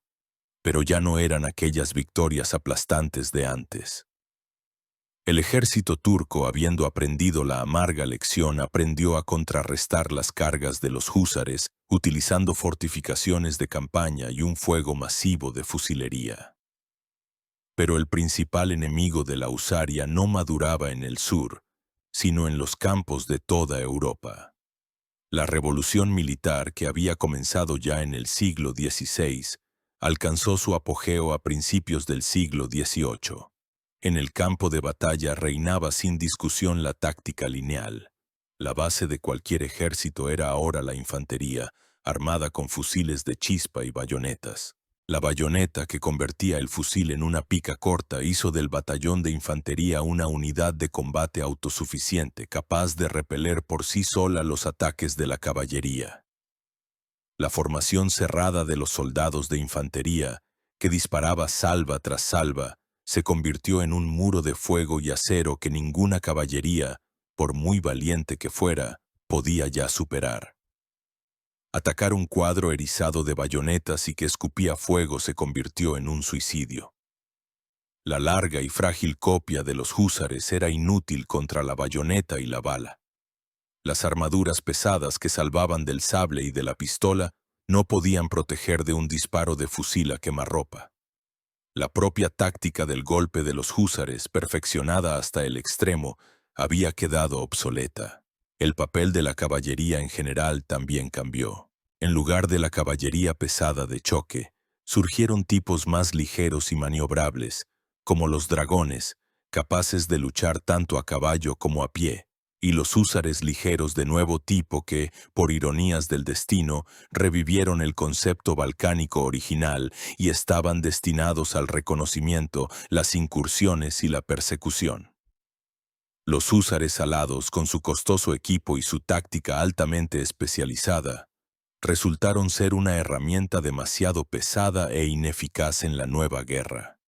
pero ya no eran aquellas victorias aplastantes de antes. El ejército turco, habiendo aprendido la amarga lección, aprendió a contrarrestar las cargas de los húsares, utilizando fortificaciones de campaña y un fuego masivo de fusilería. Pero el principal enemigo de la husaria no maduraba en el sur, sino en los campos de toda Europa. La revolución militar, que había comenzado ya en el siglo XVI, alcanzó su apogeo a principios del siglo XVIII. En el campo de batalla reinaba sin discusión la táctica lineal. La base de cualquier ejército era ahora la infantería, armada con fusiles de chispa y bayonetas. La bayoneta, que convertía el fusil en una pica corta, hizo del batallón de infantería una unidad de combate autosuficiente, capaz de repeler por sí sola los ataques de la caballería. La formación cerrada de los soldados de infantería, que disparaba salva tras salva, se convirtió en un muro de fuego y acero que ninguna caballería, por muy valiente que fuera, podía ya superar. Atacar un cuadro erizado de bayonetas y que escupía fuego se convirtió en un suicidio. La larga y frágil copia de los húsares era inútil contra la bayoneta y la bala. Las armaduras pesadas que salvaban del sable y de la pistola no podían proteger de un disparo de fusil a quemarropa. La propia táctica del golpe de los húsares, perfeccionada hasta el extremo, había quedado obsoleta. El papel de la caballería en general también cambió. En lugar de la caballería pesada de choque, surgieron tipos más ligeros y maniobrables, como los dragones, capaces de luchar tanto a caballo como a pie, y los húsares ligeros de nuevo tipo que, por ironías del destino, revivieron el concepto balcánico original y estaban destinados al reconocimiento, las incursiones y la persecución. Los húsares alados, con su costoso equipo y su táctica altamente especializada, resultaron ser una herramienta demasiado pesada e ineficaz en la nueva guerra.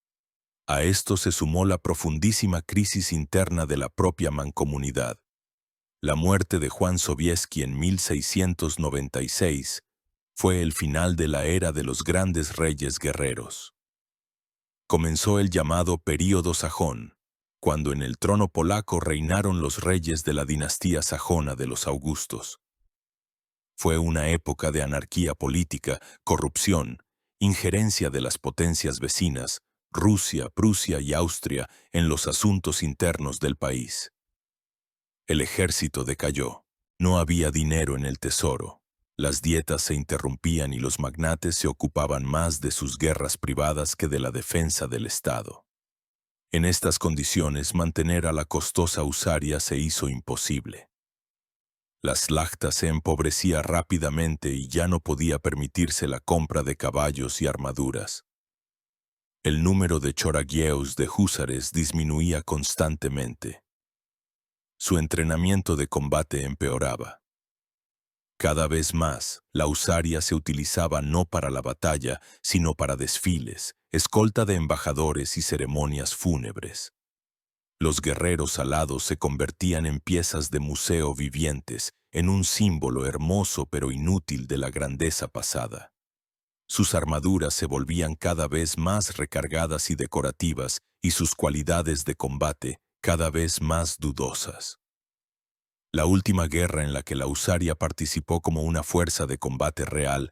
A esto se sumó la profundísima crisis interna de la propia mancomunidad. La muerte de Juan Sobieski en 1696 fue el final de la era de los grandes reyes guerreros. Comenzó el llamado período sajón, cuando en el trono polaco reinaron los reyes de la dinastía sajona de los Augustos. Fue una época de anarquía política, corrupción, injerencia de las potencias vecinas, Rusia, Prusia y Austria, en los asuntos internos del país. El ejército decayó. No había dinero en el tesoro. Las dietas se interrumpían y los magnates se ocupaban más de sus guerras privadas que de la defensa del Estado. En estas condiciones, mantener a la costosa husaria se hizo imposible. La szlachta se empobrecía rápidamente y ya no podía permitirse la compra de caballos y armaduras. El número de choragieus de húsares disminuía constantemente. Su entrenamiento de combate empeoraba. Cada vez más, la husaria se utilizaba no para la batalla, sino para desfiles, escolta de embajadores y ceremonias fúnebres. Los guerreros alados se convertían en piezas de museo vivientes, en un símbolo hermoso pero inútil de la grandeza pasada. Sus armaduras se volvían cada vez más recargadas y decorativas, y sus cualidades de combate cada vez más dudosas. La última guerra en la que la husaria participó como una fuerza de combate real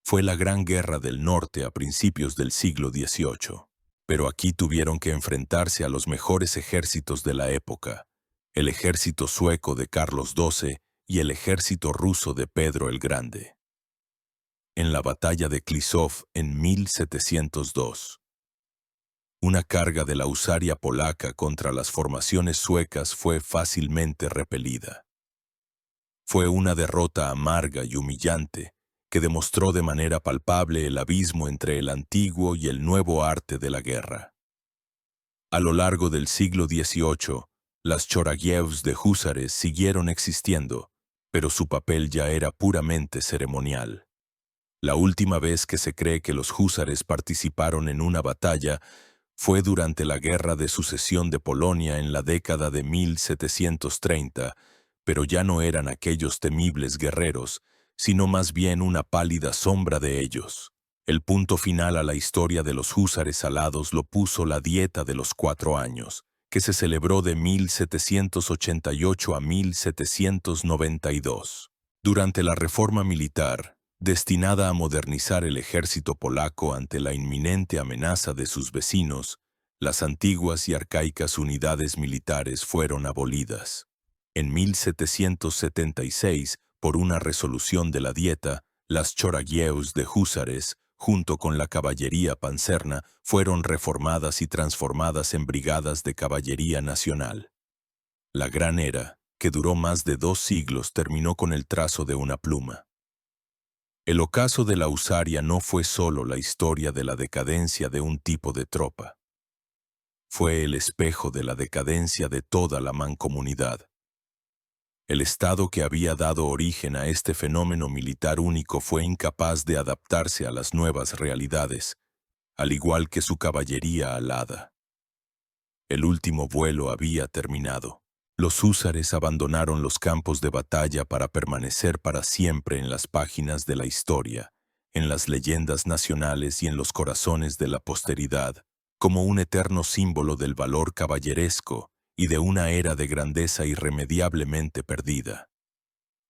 fue la Gran Guerra del Norte a principios del siglo XVIII. Pero aquí tuvieron que enfrentarse a los mejores ejércitos de la época, el ejército sueco de Carlos XII y el ejército ruso de Pedro el Grande. En la batalla de Klisov en 1702, una carga de la husaria polaca contra las formaciones suecas fue fácilmente repelida. Fue una derrota amarga y humillante que demostró de manera palpable el abismo entre el antiguo y el nuevo arte de la guerra. A lo largo del siglo XVIII, las choragievs de húsares siguieron existiendo, pero su papel ya era puramente ceremonial. La última vez que se cree que los húsares participaron en una batalla fue durante la Guerra de Sucesión de Polonia en la década de 1730, pero ya no eran aquellos temibles guerreros, sino más bien una pálida sombra de ellos. El punto final a la historia de los húsares alados lo puso la Dieta de los 4 años, que se celebró de 1788 a 1792. Durante la reforma militar, destinada a modernizar el ejército polaco ante la inminente amenaza de sus vecinos, las antiguas y arcaicas unidades militares fueron abolidas. En 1776, por una resolución de la Dieta, las choragieus de húsares, junto con la caballería panzerna, fueron reformadas y transformadas en brigadas de caballería nacional. La Gran Era, que duró más de 2 siglos, terminó con el trazo de una pluma. El ocaso de la husaria no fue solo la historia de la decadencia de un tipo de tropa. Fue el espejo de la decadencia de toda la mancomunidad. El Estado que había dado origen a este fenómeno militar único fue incapaz de adaptarse a las nuevas realidades, al igual que su caballería alada. El último vuelo había terminado. Los húsares abandonaron los campos de batalla para permanecer para siempre en las páginas de la historia, en las leyendas nacionales y en los corazones de la posteridad, como un eterno símbolo del valor caballeresco y de una era de grandeza irremediablemente perdida.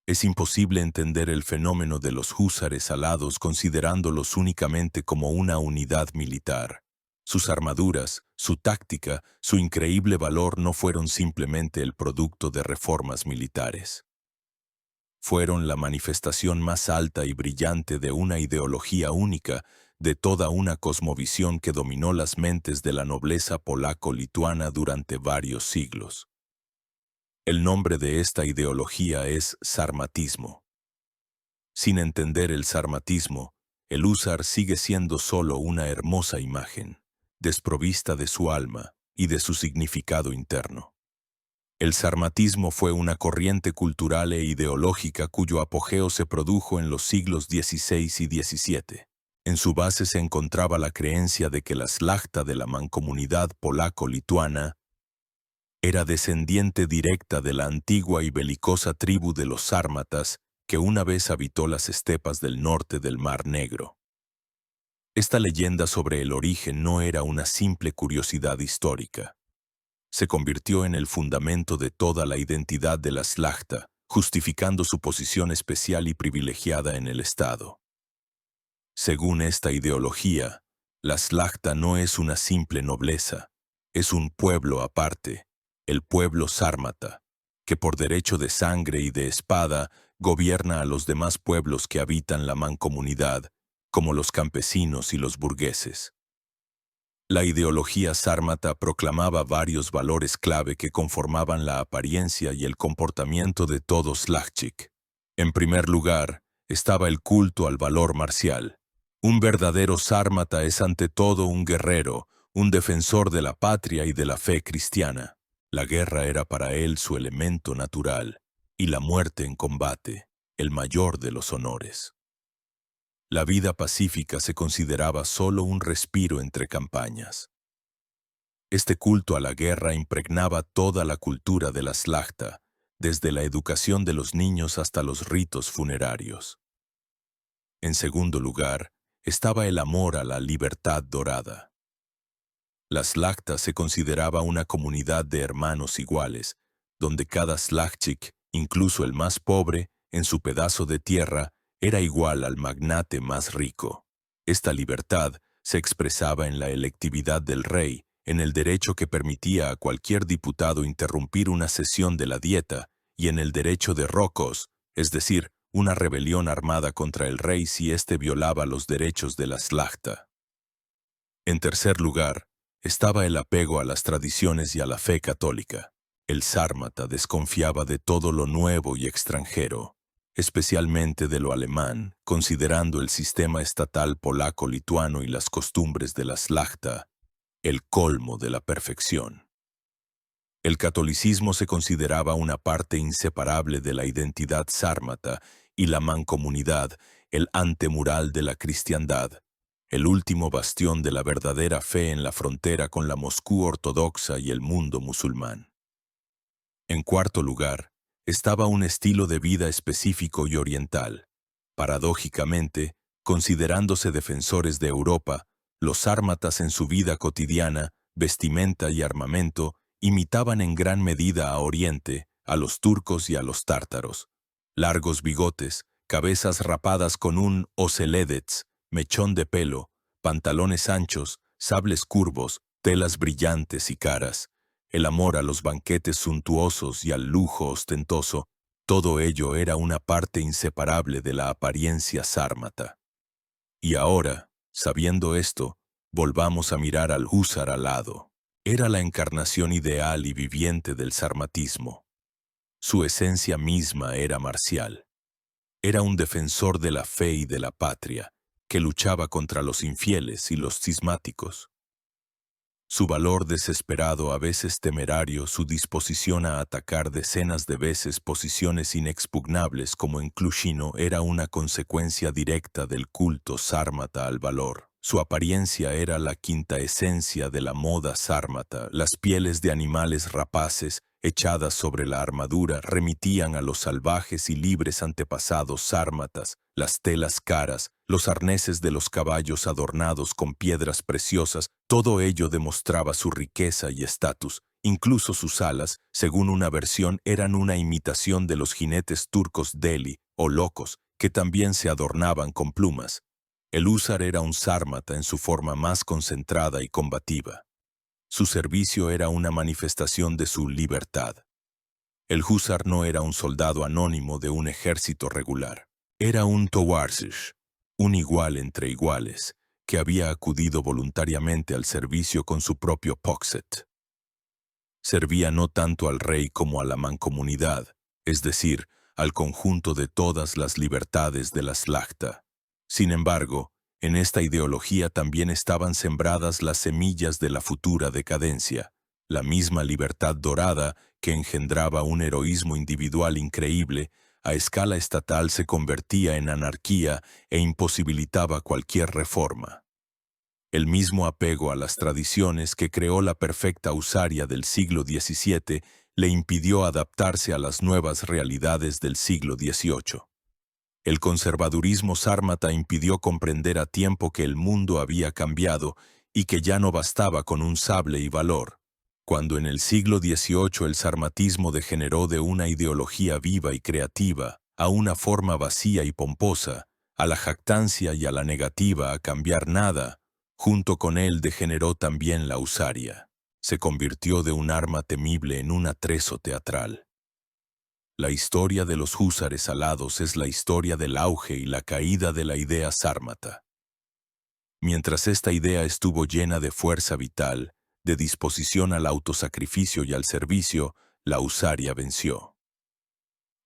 Es imposible entender el fenómeno de los húsares alados considerándolos únicamente como una unidad militar. Sus armaduras, su táctica, su increíble valor no fueron simplemente el producto de reformas militares. Fueron la manifestación más alta y brillante de una ideología única, de toda una cosmovisión que dominó las mentes de la nobleza polaco-lituana durante varios siglos. El nombre de esta ideología es sarmatismo. Sin entender el sarmatismo, el húsar sigue siendo solo una hermosa imagen, desprovista de su alma y de su significado interno. El sarmatismo fue una corriente cultural e ideológica cuyo apogeo se produjo en los siglos XVI y XVII. En su base se encontraba la creencia de que la szlachta de la mancomunidad polaco-lituana era descendiente directa de la antigua y belicosa tribu de los sármatas que una vez habitó las estepas del norte del Mar Negro. Esta leyenda sobre el origen no era una simple curiosidad histórica. Se convirtió en el fundamento de toda la identidad de la szlachta, justificando su posición especial y privilegiada en el Estado. Según esta ideología, la szlachta no es una simple nobleza, es un pueblo aparte, el pueblo sármata, que por derecho de sangre y de espada gobierna a los demás pueblos que habitan la mancomunidad, como los campesinos y los burgueses. La ideología sármata proclamaba varios valores clave que conformaban la apariencia y el comportamiento de todo szlachtic. En primer lugar, estaba el culto al valor marcial. Un verdadero sármata es ante todo un guerrero, un defensor de la patria y de la fe cristiana. La guerra era para él su elemento natural, y la muerte en combate, el mayor de los honores. La vida pacífica se consideraba solo un respiro entre campañas. Este culto a la guerra impregnaba toda la cultura de la szlachta, desde la educación de los niños hasta los ritos funerarios. En segundo lugar, estaba el amor a la libertad dorada. La szlachta se consideraba una comunidad de hermanos iguales, donde cada szlachtic, incluso el más pobre, en su pedazo de tierra, era igual al magnate más rico. Esta libertad se expresaba en la electividad del rey, en el derecho que permitía a cualquier diputado interrumpir una sesión de la Dieta y en el derecho de rocos, es decir, una rebelión armada contra el rey si éste violaba los derechos de la szlachta. En tercer lugar, estaba el apego a las tradiciones y a la fe católica. El sármata desconfiaba de todo lo nuevo y extranjero, especialmente de lo alemán, considerando el sistema estatal polaco-lituano y las costumbres de la szlachta el colmo de la perfección. El catolicismo se consideraba una parte inseparable de la identidad sármata y la mancomunidad, el antemural de la cristiandad, el último bastión de la verdadera fe en la frontera con la Moscú ortodoxa y el mundo musulmán. En cuarto lugar, estaba un estilo de vida específico y oriental. Paradójicamente, considerándose defensores de Europa, los sármatas en su vida cotidiana, vestimenta y armamento imitaban en gran medida a Oriente, a los turcos y a los tártaros. Largos bigotes, cabezas rapadas con un oseledets, mechón de pelo, pantalones anchos, sables curvos, telas brillantes y caras, el amor a los banquetes suntuosos y al lujo ostentoso, todo ello era una parte inseparable de la apariencia sármata. Y ahora, sabiendo esto, volvamos a mirar al húsar alado. Era la encarnación ideal y viviente del sarmatismo. Su esencia misma era marcial. Era un defensor de la fe y de la patria, que luchaba contra los infieles y los cismáticos. Su valor desesperado, a veces temerario, su disposición a atacar decenas de veces posiciones inexpugnables como en Clushino era una consecuencia directa del culto sármata al valor. Su apariencia era la quinta esencia de la moda sármata. Las pieles de animales rapaces, echadas sobre la armadura, remitían a los salvajes y libres antepasados sármatas. Las telas caras, los arneses de los caballos adornados con piedras preciosas, todo ello demostraba su riqueza y estatus. Incluso sus alas, según una versión, eran una imitación de los jinetes turcos Deli o locos, que también se adornaban con plumas. El húsar era un sármata en su forma más concentrada y combativa. Su servicio era una manifestación de su libertad. El húsar no era un soldado anónimo de un ejército regular. Era un towarzish, un igual entre iguales, que había acudido voluntariamente al servicio con su propio poxet. Servía no tanto al rey como a la mancomunidad, es decir, al conjunto de todas las libertades de la slachta. Sin embargo, en esta ideología también estaban sembradas las semillas de la futura decadencia, la misma libertad dorada que engendraba un heroísmo individual increíble, a escala estatal se convertía en anarquía e imposibilitaba cualquier reforma. El mismo apego a las tradiciones que creó la perfecta usaria del siglo XVII le impidió adaptarse a las nuevas realidades del siglo XVIII. El conservadurismo sármata impidió comprender a tiempo que el mundo había cambiado y que ya no bastaba con un sable y valor. Cuando en el siglo XVIII el sarmatismo degeneró de una ideología viva y creativa a una forma vacía y pomposa, a la jactancia y a la negativa a cambiar nada, junto con él degeneró también la usaria. Se convirtió de un arma temible en un atrezo teatral. La historia de los húsares alados es la historia del auge y la caída de la idea sármata. Mientras esta idea estuvo llena de fuerza vital, de disposición al autosacrificio y al servicio, la usaria venció.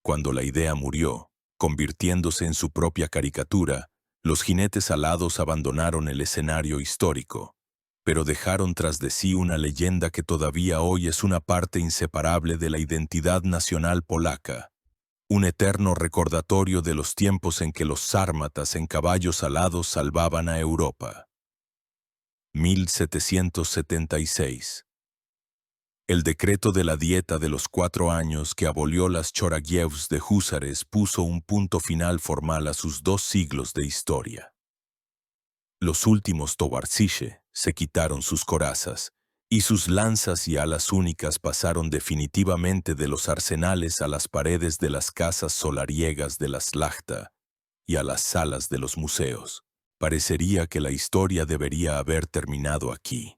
Cuando la idea murió, convirtiéndose en su propia caricatura, los jinetes alados abandonaron el escenario histórico, pero dejaron tras de sí una leyenda que todavía hoy es una parte inseparable de la identidad nacional polaca, un eterno recordatorio de los tiempos en que los sármatas en caballos alados salvaban a Europa. 1776. El decreto de la dieta de los 4 años que abolió las choragievs de húsares puso un punto final formal a sus 2 siglos de historia. Los últimos towarzyshe se quitaron sus corazas, y sus lanzas y alas únicas pasaron definitivamente de los arsenales a las paredes de las casas solariegas de la slachta y a las salas de los museos. Parecería que la historia debería haber terminado aquí,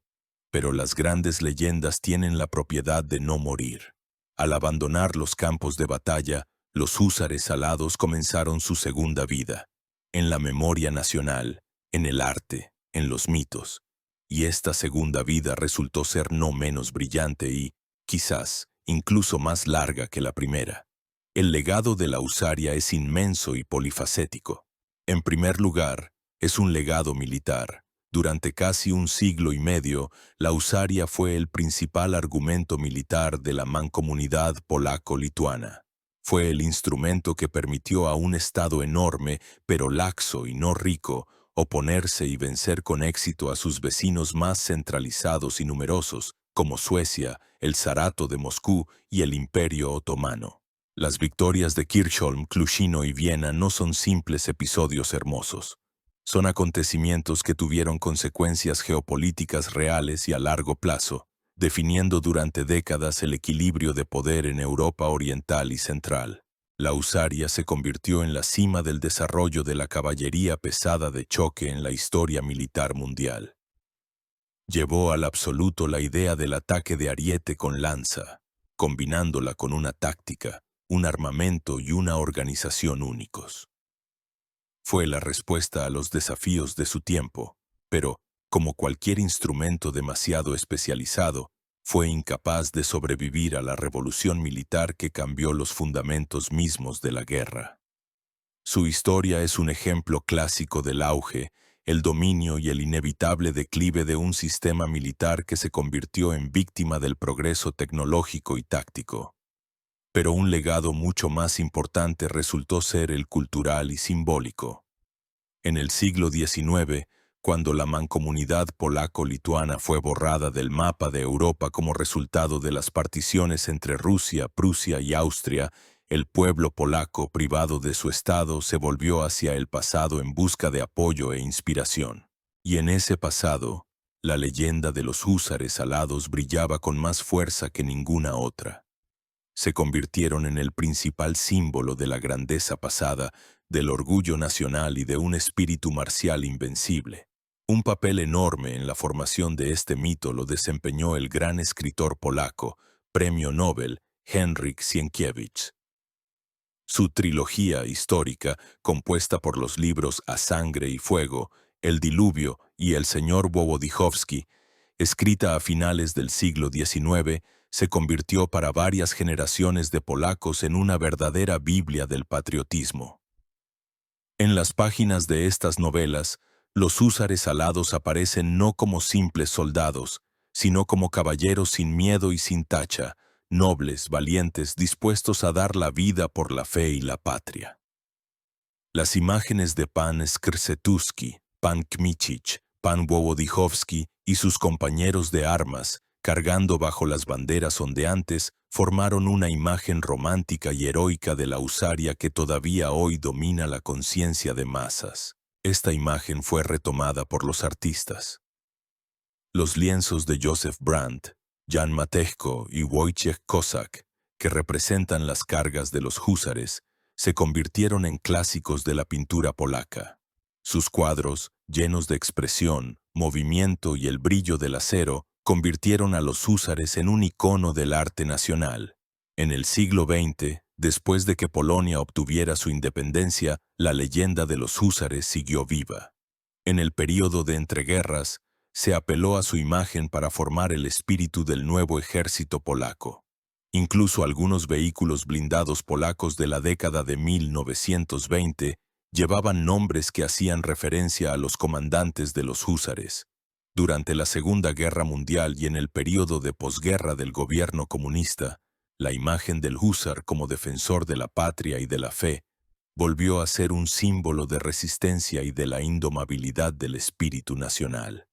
pero las grandes leyendas tienen la propiedad de no morir. Al abandonar los campos de batalla, los húsares alados comenzaron su segunda vida, en la memoria nacional, en el arte, en los mitos. Y esta segunda vida resultó ser no menos brillante y, quizás, incluso más larga que la primera. El legado de la usaria es inmenso y polifacético. En primer lugar, es un legado militar. Durante casi un siglo y medio, la usaria fue el principal argumento militar de la mancomunidad polaco-lituana. Fue el instrumento que permitió a un estado enorme, pero laxo y no rico, oponerse y vencer con éxito a sus vecinos más centralizados y numerosos, como Suecia, el Zarato de Moscú y el Imperio Otomano. Las victorias de Kirchholm, Clushino y Viena no son simples episodios hermosos. Son acontecimientos que tuvieron consecuencias geopolíticas reales y a largo plazo, definiendo durante décadas el equilibrio de poder en Europa Oriental y Central. La husaria se convirtió en la cima del desarrollo de la caballería pesada de choque en la historia militar mundial. Llevó al absoluto la idea del ataque de ariete con lanza, combinándola con una táctica, un armamento y una organización únicos. Fue la respuesta a los desafíos de su tiempo, pero, como cualquier instrumento demasiado especializado, fue incapaz de sobrevivir a la revolución militar que cambió los fundamentos mismos de la guerra. Su historia es un ejemplo clásico del auge, el dominio y el inevitable declive de un sistema militar que se convirtió en víctima del progreso tecnológico y táctico. Pero un legado mucho más importante resultó ser el cultural y simbólico. En el siglo XIX, cuando la mancomunidad polaco-lituana fue borrada del mapa de Europa como resultado de las particiones entre Rusia, Prusia y Austria, el pueblo polaco, privado de su estado, se volvió hacia el pasado en busca de apoyo e inspiración. Y en ese pasado, la leyenda de los húsares alados brillaba con más fuerza que ninguna otra. Se convirtieron en el principal símbolo de la grandeza pasada, del orgullo nacional y de un espíritu marcial invencible. Un papel enorme en la formación de este mito lo desempeñó el gran escritor polaco, premio Nobel, Henryk Sienkiewicz. Su trilogía histórica, compuesta por los libros A Sangre y Fuego, El Diluvio y El señor Wołodychowski, escrita a finales del siglo XIX, se convirtió para varias generaciones de polacos en una verdadera Biblia del patriotismo. En las páginas de estas novelas, los húsares alados aparecen no como simples soldados, sino como caballeros sin miedo y sin tacha, nobles, valientes, dispuestos a dar la vida por la fe y la patria. Las imágenes de Pan Skrzytuski, Pan Kmicic, Pan Wołodychowski y sus compañeros de armas, cargando bajo las banderas ondeantes, formaron una imagen romántica y heroica de la husaria que todavía hoy domina la conciencia de masas. Esta imagen fue retomada por los artistas. Los lienzos de Joseph Brandt, Jan Matejko y Wojciech Kosak, que representan las cargas de los húsares, se convirtieron en clásicos de la pintura polaca. Sus cuadros, llenos de expresión, movimiento y el brillo del acero, convirtieron a los húsares en un icono del arte nacional. En el siglo XX, después de que Polonia obtuviera su independencia, la leyenda de los húsares siguió viva. En el período de entreguerras, se apeló a su imagen para formar el espíritu del nuevo ejército polaco. Incluso algunos vehículos blindados polacos de la década de 1920 llevaban nombres que hacían referencia a los comandantes de los húsares. Durante la Segunda Guerra Mundial y en el período de posguerra del gobierno comunista, la imagen del húsar como defensor de la patria y de la fe volvió a ser un símbolo de resistencia y de la indomabilidad del espíritu nacional.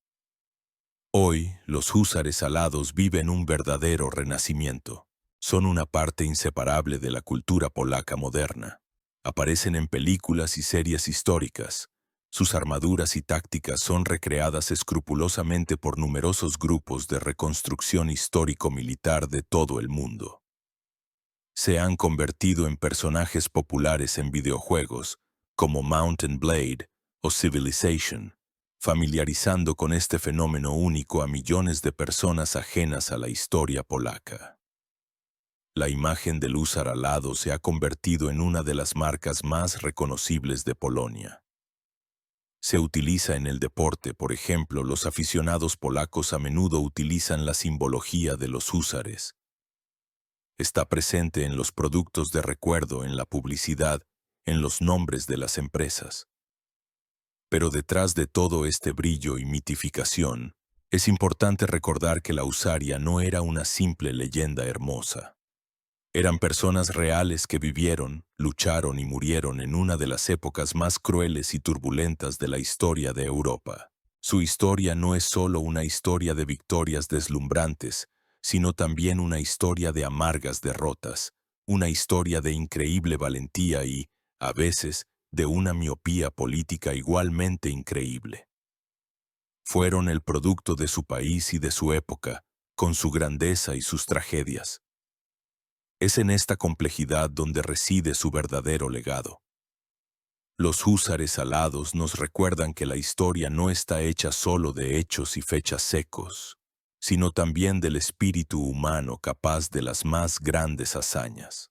Hoy, los húsares alados viven un verdadero renacimiento. Son una parte inseparable de la cultura polaca moderna. Aparecen en películas y series históricas. Sus armaduras y tácticas son recreadas escrupulosamente por numerosos grupos de reconstrucción histórico-militar de todo el mundo. Se han convertido en personajes populares en videojuegos, como Mountain Blade o Civilization, familiarizando con este fenómeno único a millones de personas ajenas a la historia polaca. La imagen del húsar alado se ha convertido en una de las marcas más reconocibles de Polonia. Se utiliza en el deporte, por ejemplo, los aficionados polacos a menudo utilizan la simbología de los húsares. Está presente en los productos de recuerdo, en la publicidad, en los nombres de las empresas. Pero detrás de todo este brillo y mitificación, es importante recordar que la husaria no era una simple leyenda hermosa. Eran personas reales que vivieron, lucharon y murieron en una de las épocas más crueles y turbulentas de la historia de Europa. Su historia no es solo una historia de victorias deslumbrantes, sino también una historia de amargas derrotas, una historia de increíble valentía y, a veces, de una miopía política igualmente increíble. Fueron el producto de su país y de su época, con su grandeza y sus tragedias. Es en esta complejidad donde reside su verdadero legado. Los húsares alados nos recuerdan que la historia no está hecha solo de hechos y fechas secos, sino también del espíritu humano capaz de las más grandes hazañas.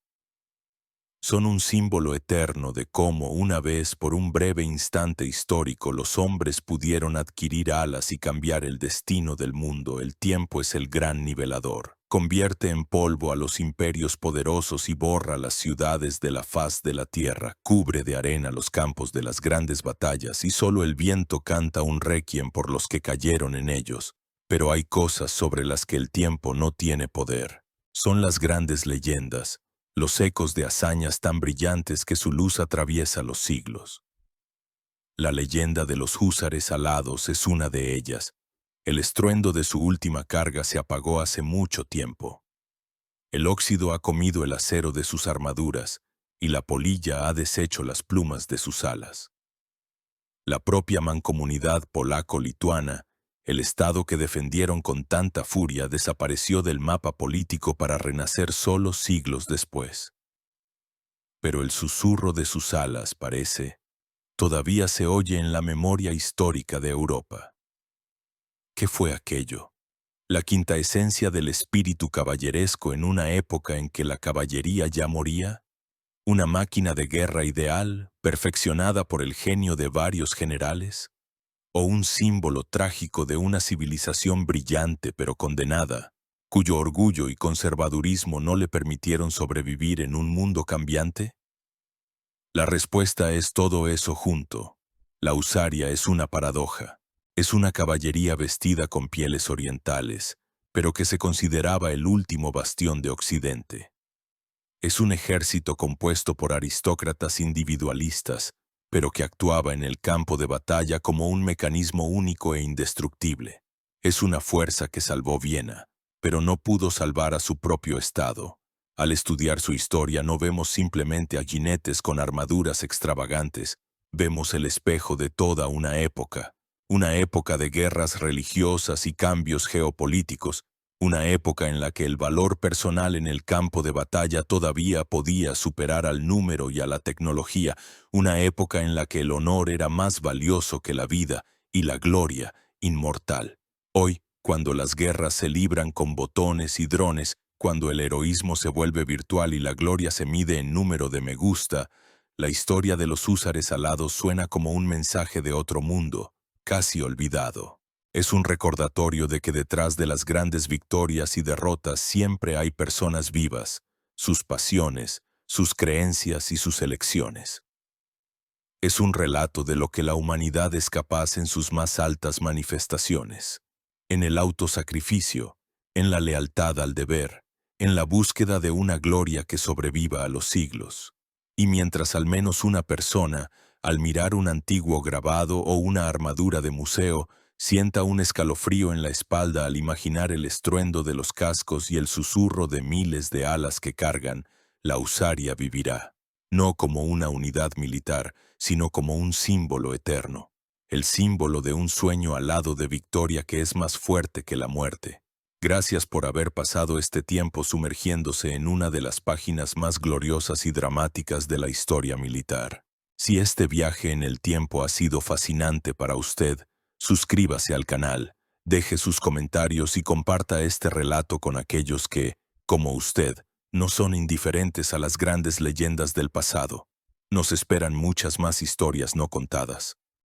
Son un símbolo eterno de cómo, una vez por un breve instante histórico, los hombres pudieron adquirir alas y cambiar el destino del mundo. El tiempo es el gran nivelador. Convierte en polvo a los imperios poderosos y borra las ciudades de la faz de la tierra. Cubre de arena los campos de las grandes batallas y solo el viento canta un requiem por los que cayeron en ellos. Pero hay cosas sobre las que el tiempo no tiene poder. Son las grandes leyendas, los ecos de hazañas tan brillantes que su luz atraviesa los siglos. La leyenda de los húsares alados es una de ellas. El estruendo de su última carga se apagó hace mucho tiempo. El óxido ha comido el acero de sus armaduras y la polilla ha deshecho las plumas de sus alas. La propia mancomunidad polaco-lituana, el estado que defendieron con tanta furia, desapareció del mapa político para renacer solo siglos después. Pero el susurro de sus alas, parece, todavía se oye en la memoria histórica de Europa. ¿Qué fue aquello? La quinta esencia del espíritu caballeresco en una época en que la caballería ya moría. ¿Una máquina de guerra ideal, perfeccionada por el genio de varios generales? ¿O un símbolo trágico de una civilización brillante pero condenada, cuyo orgullo y conservadurismo no le permitieron sobrevivir en un mundo cambiante? La respuesta es todo eso junto. La husaria es una paradoja. Es una caballería vestida con pieles orientales, pero que se consideraba el último bastión de Occidente. Es un ejército compuesto por aristócratas individualistas, pero que actuaba en el campo de batalla como un mecanismo único e indestructible. Es una fuerza que salvó Viena, pero no pudo salvar a su propio estado. Al estudiar su historia no vemos simplemente a jinetes con armaduras extravagantes, vemos el espejo de toda una época de guerras religiosas y cambios geopolíticos, una época en la que el valor personal en el campo de batalla todavía podía superar al número y a la tecnología, una época en la que el honor era más valioso que la vida y la gloria inmortal. Hoy, cuando las guerras se libran con botones y drones, cuando el heroísmo se vuelve virtual y la gloria se mide en número de me gusta, la historia de los húsares alados suena como un mensaje de otro mundo, casi olvidado. Es un recordatorio de que detrás de las grandes victorias y derrotas siempre hay personas vivas, sus pasiones, sus creencias y sus elecciones. Es un relato de lo que la humanidad es capaz en sus más altas manifestaciones, en el autosacrificio, en la lealtad al deber, en la búsqueda de una gloria que sobreviva a los siglos. Y mientras al menos una persona, al mirar un antiguo grabado o una armadura de museo, sienta un escalofrío en la espalda al imaginar el estruendo de los cascos y el susurro de miles de alas que cargan, la husaria vivirá, no como una unidad militar, sino como un símbolo eterno, el símbolo de un sueño alado de victoria que es más fuerte que la muerte. Gracias por haber pasado este tiempo sumergiéndose en una de las páginas más gloriosas y dramáticas de la historia militar. Si este viaje en el tiempo ha sido fascinante para usted, suscríbase al canal, deje sus comentarios y comparta este relato con aquellos que, como usted, no son indiferentes a las grandes leyendas del pasado. Nos esperan muchas más historias no contadas.